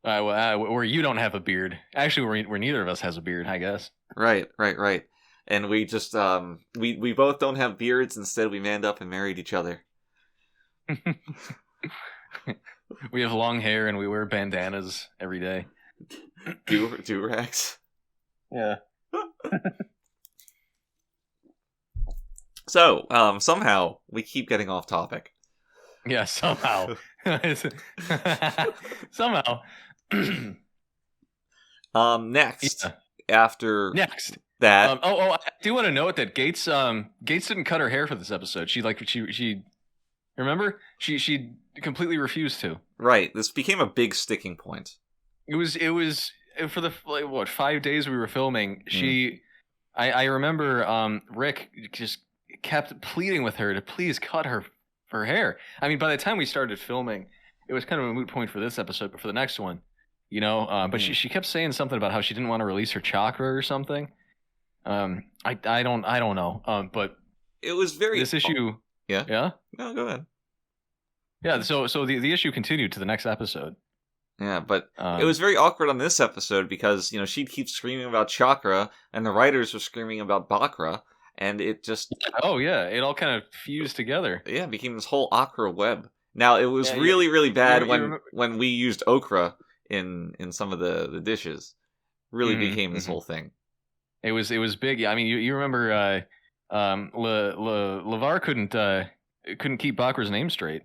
where you don't have a beard. Actually, where neither of us has a beard, I guess. Right. And we just we both don't have beards. Instead, we manned up and married each other. We have long hair and we wear bandanas every day. Do-rags. Yeah. So, somehow we keep getting off topic. Yeah, somehow. Somehow. Next. Yeah. After that. I do want to note that Gates didn't cut her hair for this episode. She remember? She completely refused to. Right. This became a big sticking point. It was for the 5 days we were filming. I remember Rick just kept pleading with her to please cut her hair. I mean, by the time we started filming, it was kind of a moot point for this episode, but for the next one, but she kept saying something about how she didn't want to release her chakra or something. I don't know. But it was this issue. Yeah. Yeah. No, go ahead. Yeah. So the issue continued to the next episode. Yeah, but it was very awkward on this episode because, she'd keep screaming about chakra and the writers were screaming about bakra, and it just... Oh, yeah, it all kind of fused together. Yeah, it became this whole okra web. Now, it was really bad when we used okra in some of the dishes. Really became this whole thing. It was big. I mean, you remember LeVar couldn't keep Bakra's name straight.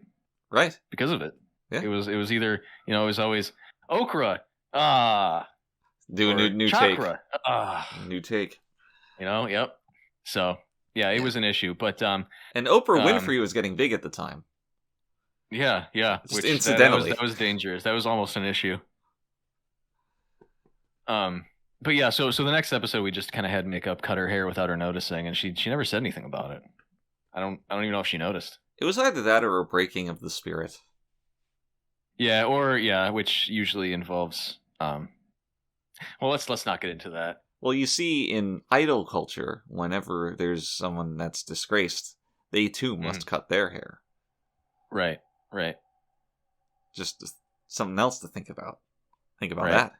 Right. Because of it. Yeah. It was either, it was always okra. Do a new chakra, take. New take. Yep. So, yeah, it was an issue, but and Oprah Winfrey was getting big at the time. Yeah. Just incidentally. That was dangerous. That was almost an issue. But yeah, so the next episode we just kind of had makeup cut her hair without her noticing, and she never said anything about it. I don't even know if she noticed. It was either that or a breaking of the spirit. Yeah, which usually involves well, let's not get into that. Well, you see in idol culture, whenever there's someone that's disgraced, they too must cut their hair. Right. Just something else to think about. Think about Right. that.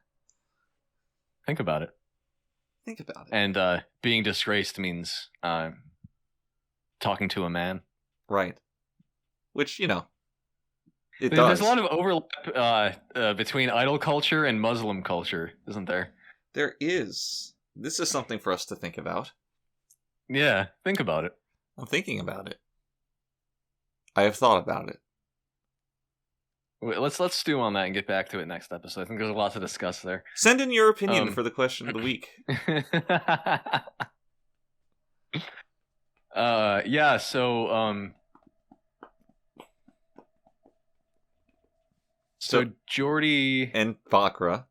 Think about it. And being disgraced means talking to a man. Right. Which, it There's does. a lot of overlap between idol culture and Muslim culture, isn't there? There is. This is something for us to think about. Yeah, think about it. I'm thinking about it. I have thought about it. Wait, let's stew on that and get back to it next episode. I think there's a lot to discuss there. Send in your opinion for the question of the week. Yeah, so Jordy and Bakra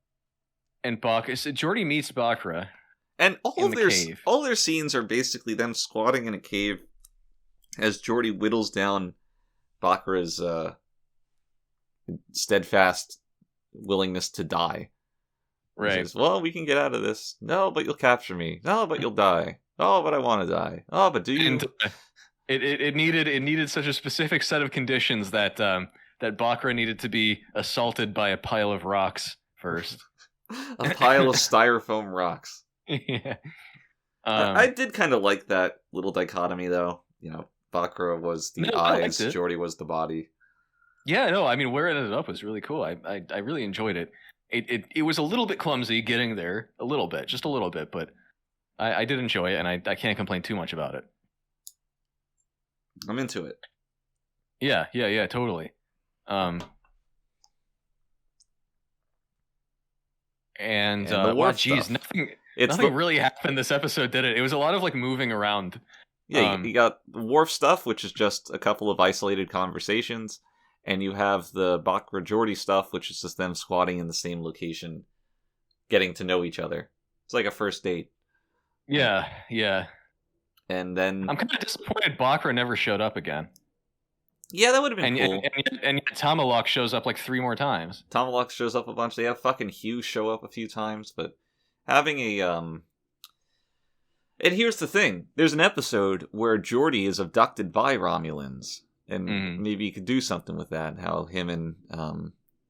and Bakra. So Jordy meets Bakra, and in the cave. all their scenes are basically them squatting in a cave as Jordy whittles down Bakra's steadfast willingness to die. Right. He says, well, we can get out of this. No, but you'll capture me. No, but you'll die. Oh, but I want to die. Oh, but do you? And it needed such a specific set of conditions that that Bakra needed to be assaulted by a pile of rocks first. A pile of styrofoam rocks. Yeah. I did kind of like that little dichotomy, though. Bakra was the eyes, Jordy was the body. Yeah, no, I mean, where it ended up was really cool. I really enjoyed it. It was a little bit clumsy getting there, just a little bit, but I did enjoy it, and I can't complain too much about it. I'm into it. Yeah, totally. And the Worf geez, stuff. nothing really happened this episode, did it? It was a lot of like moving around. Yeah, you got the Worf stuff, which is just a couple of isolated conversations, and you have the Bakra Geordi stuff, which is just them squatting in the same location, getting to know each other. It's like a first date. Yeah. And then I'm kind of disappointed Bakra never showed up again. Yeah, that would have been cool. And yet Tomalak shows up like 3 more times. Tomalak shows up a bunch. They have fucking Hugh show up a few times, but having a And here's the thing: there's an episode where Geordi is abducted by Romulans, and maybe you could do something with that. How him and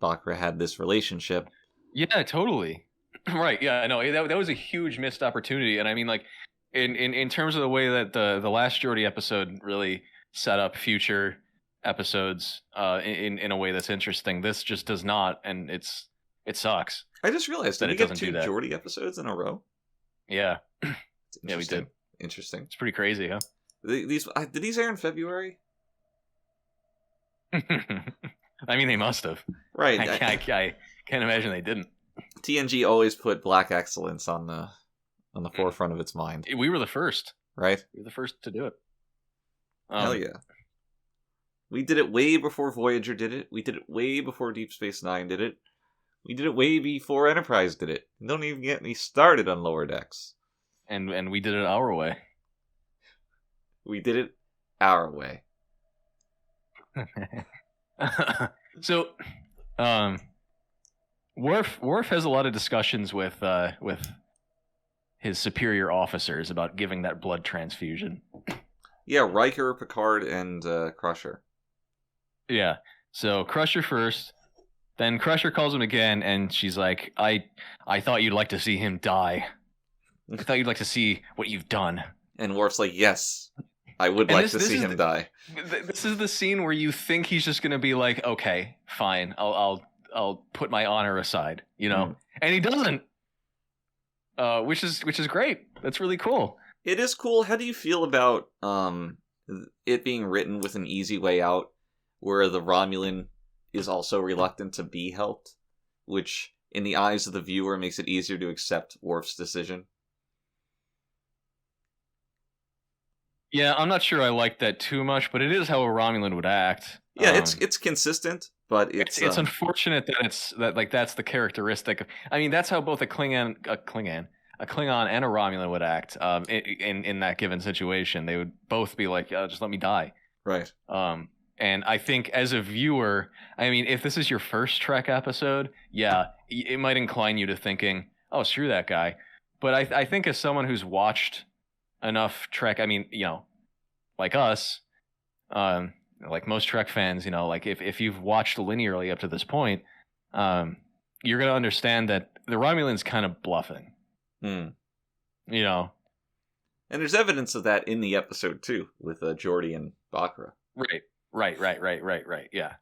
Bakra had this relationship. Yeah, totally. Right. Yeah. No, that was a huge missed opportunity, and I mean, like, in terms of the way that the last Geordi episode really set up future episodes in a way that's interesting, this just does not, and it sucks. I just realized that we get 2 Geordi episodes in a row. Yeah. Yeah, we did. Interesting. It's pretty crazy, huh? Did these air in February? I mean, they must have. Right. I can't imagine they didn't. TNG always put black excellence on the forefront of its mind. We were the first. Right? We were the first to do it. Hell yeah. We did it way before Voyager did it. We did it way before Deep Space Nine did it. We did it way before Enterprise did it. Don't even get me started on Lower Decks. And we did it our way. We did it our way. So, Worf has a lot of discussions with his superior officers about giving that blood transfusion. Yeah, Riker, Picard, and Crusher. Yeah. So Crusher first, then Crusher calls him again, and she's like, I thought you'd like to see him die. I thought you'd like to see what you've done. And Worf's like, yes, I would like to see him die. This is the scene where you think he's just going to be like, okay, fine, I'll put my honor aside, and he doesn't. Which is great. That's really cool. It is cool. How do you feel about it being written with an easy way out, where the Romulan is also reluctant to be helped, which in the eyes of the viewer makes it easier to accept Worf's decision? Yeah, I'm not sure I like that too much, but it is how a Romulan would act. Yeah, it's consistent, but it's unfortunate that that's the characteristic. I mean, that's how both a Klingon and a Romulan would act. In that given situation, they would both be like, "Just let me die." Right. And I think as a viewer, I mean, if this is your first Trek episode, yeah, it might incline you to thinking, oh, screw that guy. But I think as someone who's watched enough Trek, I mean, like us, like most Trek fans, like if you've watched linearly up to this point, you're going to understand that the Romulan's kind of bluffing. Hmm. And there's evidence of that in the episode too, with Geordi and Bakra. Right. Yeah.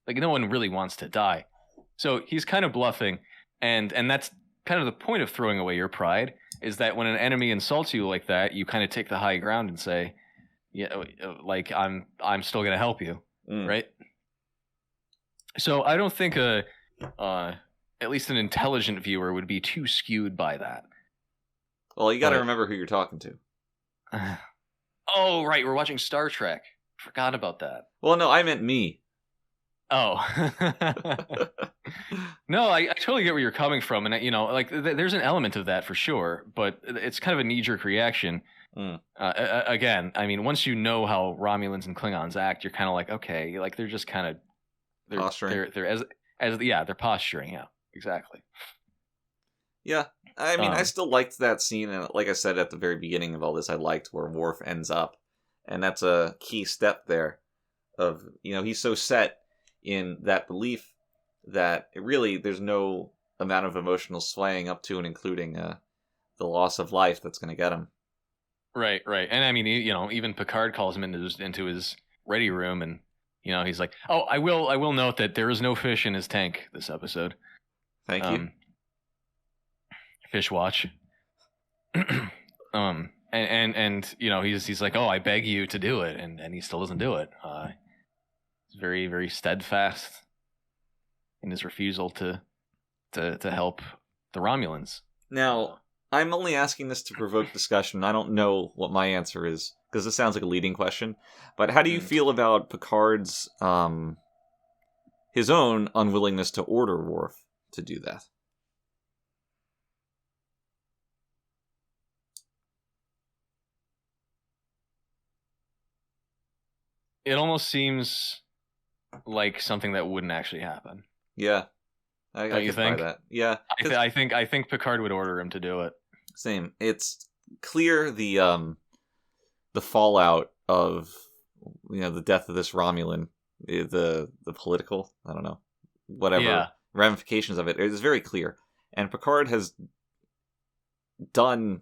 Like no one really wants to die. So he's kind of bluffing, and that's kind of the point of throwing away your pride, is that when an enemy insults you like that, you kind of take the high ground and say, yeah, like I'm still going to help you, right? So I don't think at least an intelligent viewer would be too skewed by that. Well, you got to remember who you're talking to. Oh, right, we're watching Star Trek. Forgot about that. Well, no, I meant me. Oh. No, I totally get where you're coming from, and like there's an element of that for sure, but it's kind of a knee-jerk reaction. Again, I mean, once you know how Romulans and Klingons act, you're kind of like, okay, like they're just kind of Posturing. They're posturing. Yeah, exactly. Yeah, I mean, I still liked that scene, and like I said at the very beginning of all this, I liked where Worf ends up, and that's a key step there. Of he's so set in that belief that there's no amount of emotional swaying up to and including the loss of life that's going to get him. Right, and I mean, even Picard calls him into his ready room, and he's like, "Oh, I will note that there is no fish in his tank this episode." Thank you. Fish watch. And he's like, "Oh, I beg you to do it," and he still doesn't do it. He's very, very steadfast in his refusal to help the Romulans. Now, I'm only asking this to provoke discussion. I don't know what my answer is, because this sounds like a leading question. But how do you feel about Picard's his own unwillingness to order Worf to do that? It almost seems like something that wouldn't actually happen. Yeah, I you think? Buy that. Yeah, I think Picard would order him to do it. Same. It's clear the fallout of the death of this Romulan, the political, I don't know, whatever ramifications of it is very clear, and Picard has done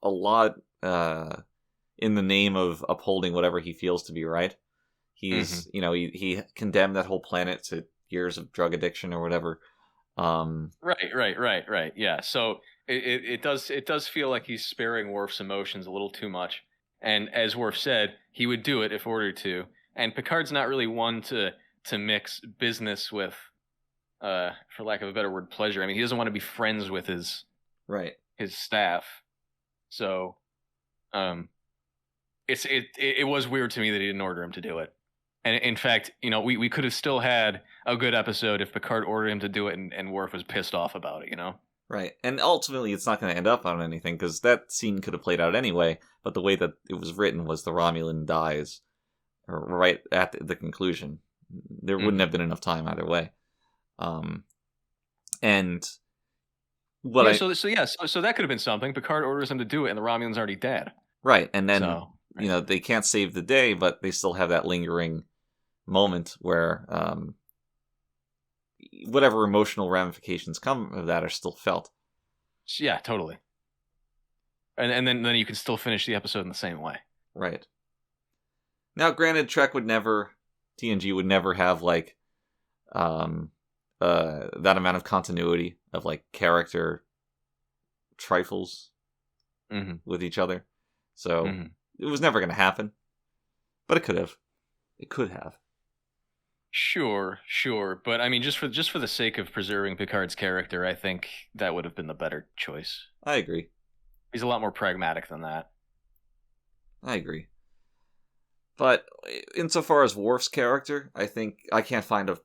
a lot in the name of upholding whatever he feels to be right. He's he condemned that whole planet to years of drug addiction or whatever. Right. Yeah. So it does feel like he's sparing Worf's emotions a little too much. And as Worf said, he would do it if ordered to. And Picard's not really one to mix business with, for lack of a better word, pleasure. I mean, he doesn't want to be friends with his staff. So, it was weird to me that he didn't order him to do it. And in fact, we could have still had a good episode if Picard ordered him to do it and Worf was pissed off about it, Right. And ultimately, it's not going to end up on anything, because that scene could have played out anyway, but the way that it was written was the Romulan dies right at the conclusion. There wouldn't have been enough time either way. And what so that could have been something. Picard orders him to do it, and the Romulan's already dead. Right, and then, they can't save the day, but they still have that lingering moment where whatever emotional ramifications come of that are still felt. Yeah, totally. And then you can still finish the episode in the same way. Right. Now, granted, TNG would never have, like, that amount of continuity of, like, character trifles with each other. So, it was never going to happen. But it could have. It could have. Sure. But, I mean, just for the sake of preserving Picard's character, I think that would have been the better choice. I agree. He's a lot more pragmatic than that. I agree. But insofar as Worf's character, I think I can't find a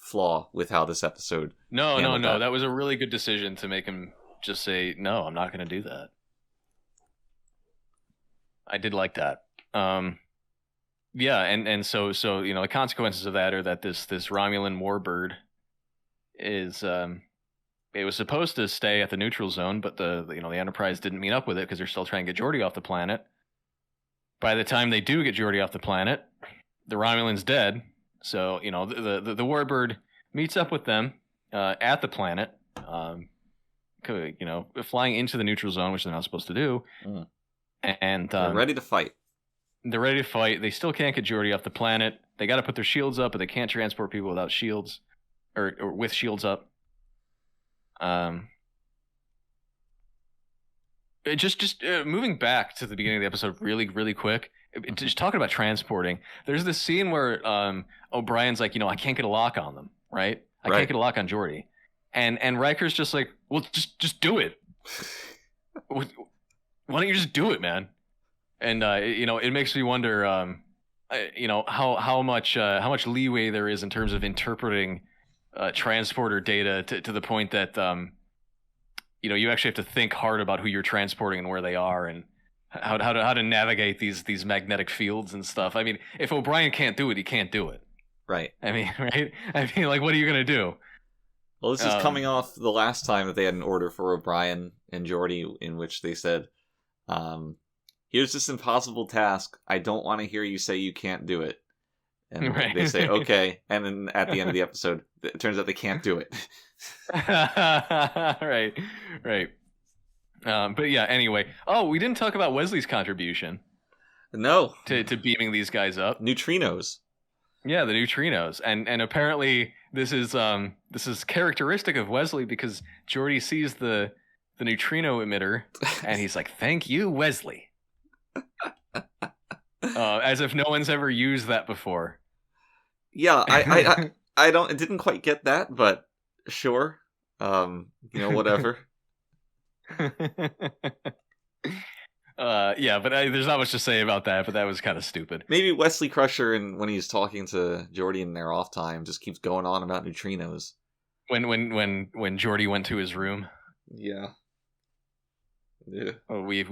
flaw with how this episode. No. That was a really good decision to make him just say, no, I'm not going to do that. I did like that. Yeah, and so the consequences of that are that this Romulan warbird is it was supposed to stay at the neutral zone, but the Enterprise didn't meet up with it because they're still trying to get Geordi off the planet. By the time they do get Geordi off the planet, the Romulan's dead. So the warbird meets up with them at the planet, flying into the neutral zone, which they're not supposed to do, and they're ready to fight. They're ready to fight. They still can't get Geordi off the planet. They got to put their shields up, but they can't transport people without shields, or with shields up. Just moving back to the beginning of the episode really, really quick. Just talking about transporting. There's this scene where O'Brien's like, I can't get a lock on them, right? I can't get a lock on Geordi, and Riker's just like, well, just do it. Why don't you just do it, man? And it makes me wonder, how much leeway there is in terms of interpreting transporter data to the point that you actually have to think hard about who you're transporting and where they are and how to navigate these magnetic fields and stuff. I mean, if O'Brien can't do it, he can't do it. Right. I mean, right? I mean, like, what are you gonna do? Well, this is coming off the last time that they had an order for O'Brien and Geordi, in which they said, here's this impossible task. I don't want to hear you say you can't do it. And they say, okay. And then at the end of the episode, it turns out they can't do it. Right. But yeah, anyway. Oh, we didn't talk about Wesley's contribution. No. To beaming these guys up. Neutrinos. Yeah, the neutrinos. And apparently this is characteristic of Wesley because Geordi sees the neutrino emitter and he's like, thank you, Wesley. As if no one's ever used that before. Yeah, I didn't quite get that, but sure. Whatever. Yeah, but there's not much to say about that, but that was kind of stupid. Maybe Wesley Crusher, when he's talking to Geordi in their off time, just keeps going on about neutrinos. When Geordi went to his room. Yeah. Yeah. Oh, we've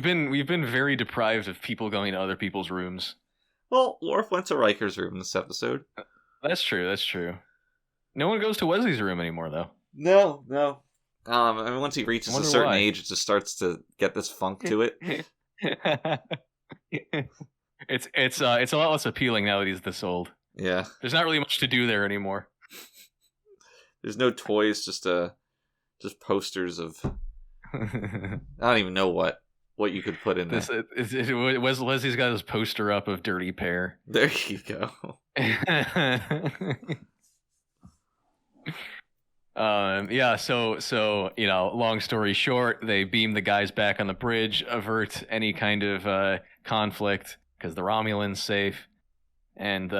been very deprived of people going to other people's rooms. Well, Worf went to Riker's room this episode. That's true. No one goes to Wesley's room anymore, though. No. I mean, once he reaches a certain age, it just starts to get this funk to it. It's a lot less appealing now that he's this old. Yeah. There's not really much to do there anymore. There's no toys, just posters of I don't even know what you could put in there. Wesley's got his poster up of Dirty Pair. There you go. Yeah, so long story short, they beam the guys back on the bridge, avert any kind of conflict because the Romulan's safe, and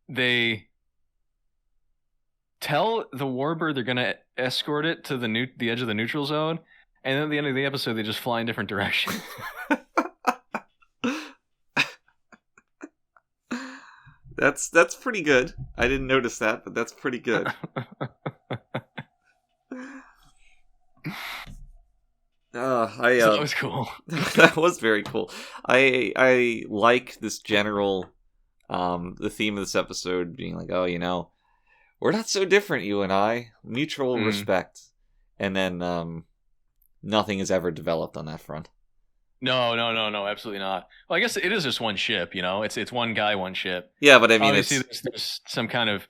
they tell the warbird they're gonna escort it to the edge of the neutral zone, and then at the end of the episode they just fly in different directions. That's pretty good. I didn't notice that, but that's pretty good. So that was cool. That was very cool. I like this general the theme of this episode being like, we're not so different, you and I. Mutual respect. And then nothing is ever developed on that front. No, absolutely not. Well, I guess it is just one ship, It's one guy, one ship. Yeah, but I mean, obviously there's some kind of,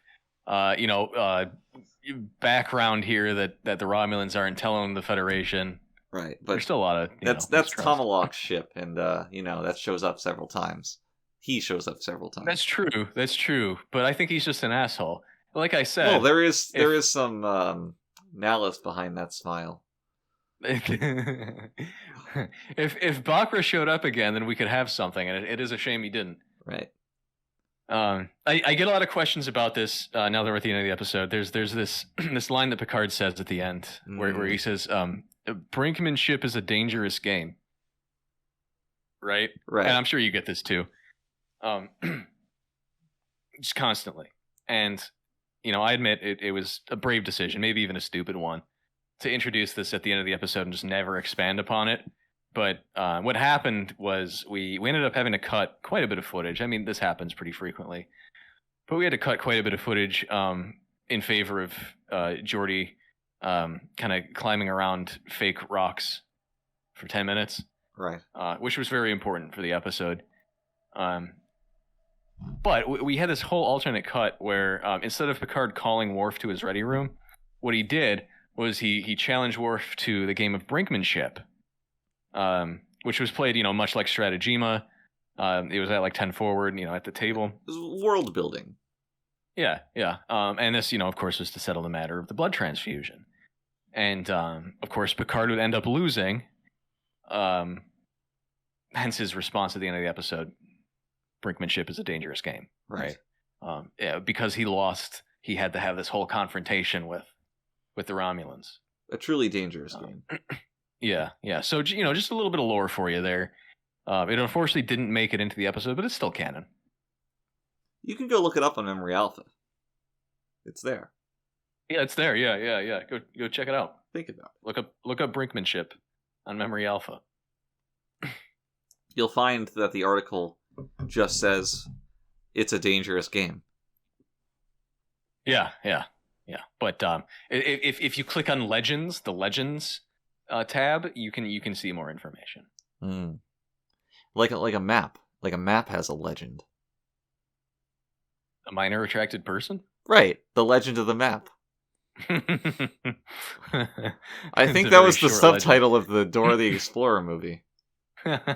background here that the Romulans aren't telling the Federation. Right, but there's still a lot of that's Tomalak's ship, and that shows up several times. He shows up several times. That's true. But I think he's just an asshole. Like I said, well, there is some malice behind that smile. If Bakra showed up again, then we could have something, and it is a shame he didn't. Right. I get a lot of questions about this now that we're at the end of the episode. There's this this line that Picard says at the end where he says, "Brinkmanship is a dangerous game." Right. And I'm sure you get this too. Just constantly, and I admit it was a brave decision, maybe even a stupid one, to introduce this at the end of the episode and just never expand upon it. But what happened was we ended up having to cut quite a bit of footage. I mean, this happens pretty frequently, but we had to cut quite a bit of footage in favor of Jordy kind of climbing around fake rocks for 10 minutes. Right. Which was very important for the episode. But we had this whole alternate cut where instead of Picard calling Worf to his ready room, what he did was he challenged Worf to the game of brinkmanship, which was played, much like Strategema. It was at like 10 forward, at the table. It was world building. Yeah. And this, of course, was to settle the matter of the blood transfusion. And, of course, Picard would end up losing. Hence his response at the end of the episode, brinkmanship is a dangerous game. Right. Because he lost, he had to have this whole confrontation with the Romulans. A truly dangerous game. Yeah. So, just a little bit of lore for you there. It unfortunately didn't make it into the episode, but it's still canon. You can go look it up on Memory Alpha. It's there. Yeah, it's there. Yeah. Go check it out. Think about it. Look up brinkmanship on Memory Alpha. You'll find that the article just says it's a dangerous game. Yeah. But if you click on Legends, the Legends tab, you can see more information. Like a map. Like a map has a legend. A minor attracted person? Right. The legend of the map. I think that was the subtitle of the Dora the Explorer movie. Yep.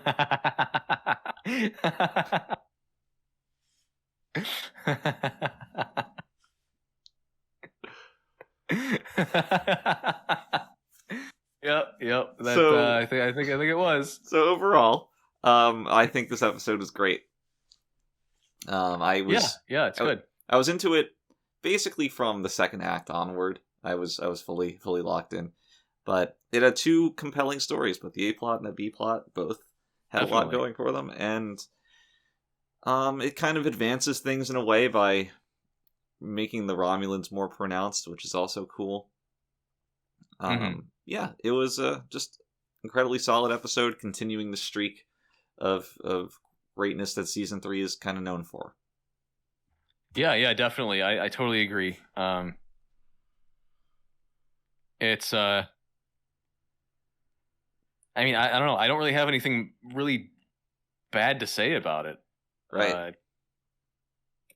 I think it was. So overall, I think this episode was great. It's good. I was into it basically from the second act onward. I was fully locked in, but it had two compelling stories. But the A plot and the B plot both had a lot going for them, and it kind of advances things in a way by making the Romulans more pronounced, which is also cool. Yeah, it was just incredibly solid episode, continuing the streak of greatness that season 3 is kind of known for. Yeah, definitely. I totally agree. It's I mean, I don't know. I don't really have anything really bad to say about it. Right.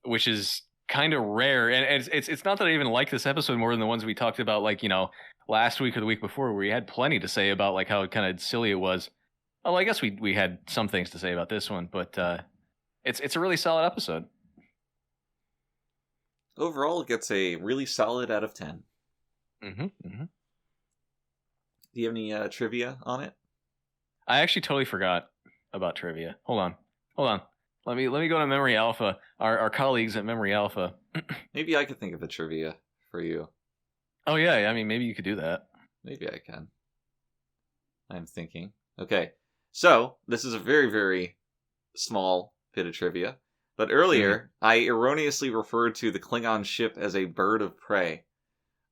Which is kind of rare, and it's not that I even like this episode more than the ones we talked about, like, last week or the week before, where we had plenty to say about like how kind of silly it was. Well, I guess we had some things to say about this one, but it's a really solid episode. Overall, it gets a really solid out of 10. Mm-hmm. Do you have any trivia on it? I actually totally forgot about trivia. Hold on. Let me go to Memory Alpha. Our colleagues at Memory Alpha. Maybe I could think of a trivia for you. Oh yeah. I mean, maybe you could do that. Maybe I can. I'm thinking. Okay, so this is a very, very small bit of trivia. But earlier, I erroneously referred to the Klingon ship as a bird of prey,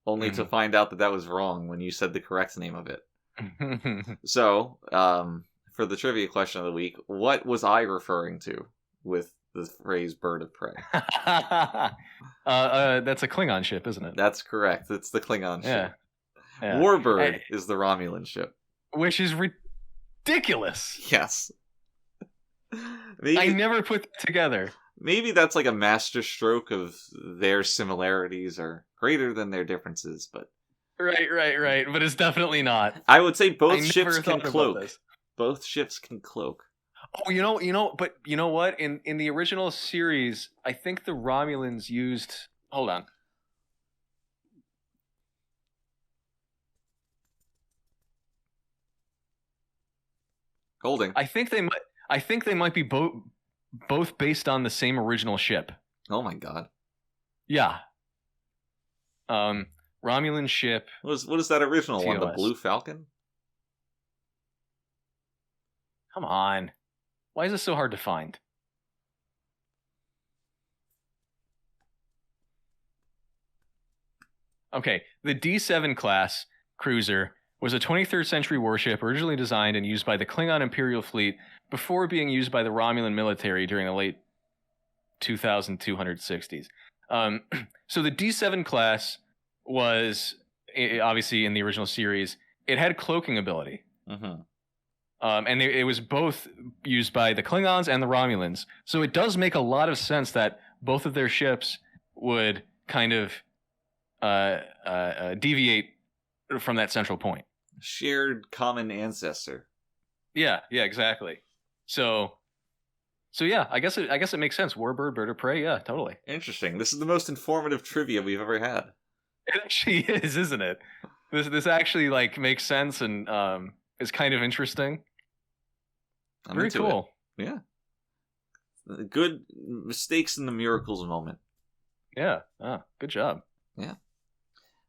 only to find out that was wrong when you said the correct name of it. So, for the trivia question of the week, what was I referring to with the phrase bird of prey? That's a Klingon ship, isn't it? That's correct. It's the Klingon ship. Yeah. Warbird is the Romulan ship. Which is ridiculous. Yes. I never put that together. Maybe that's like a master stroke of their similarities are greater than their differences, but... Right. But it's definitely not. I would say both ships can cloak. Both ships can cloak. Oh, but you know what? In the original series, I think the Romulans used... Hold on. Holding. I think they might be both based on the same original ship. Oh my god. Yeah. Romulan ship. What is that original one? The TOS. Blue Falcon? Come on. Why is this so hard to find? Okay, the D7 class cruiser was a 23rd century warship originally designed and used by the Klingon Imperial Fleet before being used by the Romulan military during the late 2260s. So the D7 class was, obviously in the original series, it had cloaking ability. Mm-hmm. And it was both used by the Klingons and the Romulans. So it does make a lot of sense that both of their ships would kind of deviate from that central point. Shared common ancestor. Yeah, exactly. So yeah, I guess it makes sense. Warbird, bird of prey, yeah, totally. Interesting. This is the most informative trivia we've ever had. It actually is, isn't it? This actually like makes sense and is kind of interesting. I'm Very into cool. it. Yeah. Good mistakes in the miracles moment. Yeah. Good job. Yeah.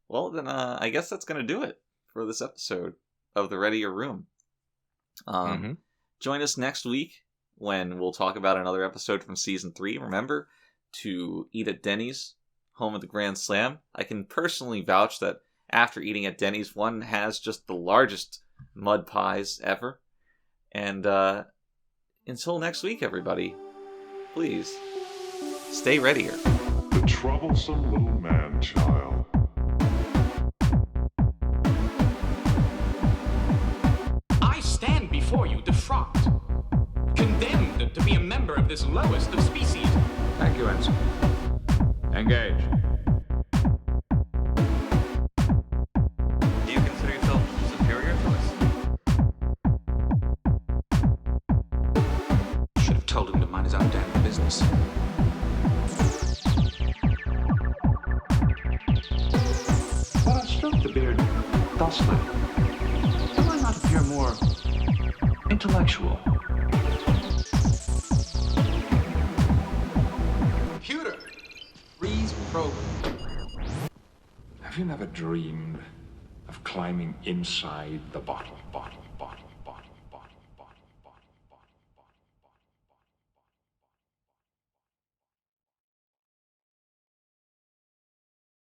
Well, then I guess that's going to do it for this episode of the Readier Room. Join us next week when we'll talk about another episode from Season 3. Remember to eat at Denny's, home of the Grand Slam. I can personally vouch that after eating at Denny's, one has just the largest mud pies ever. And until next week, everybody, please stay readier. The troublesome little man-child. I stand before you defrocked, condemned to be a member of this lowest of species. Thank you, Ensign. Engage. Do you consider yourself superior to us? Should have told him to mind his own damn business. But I stroked the beard thusly. Do I not appear more intellectual? Computer, freeze program. Have you never dreamed of climbing inside the bottle?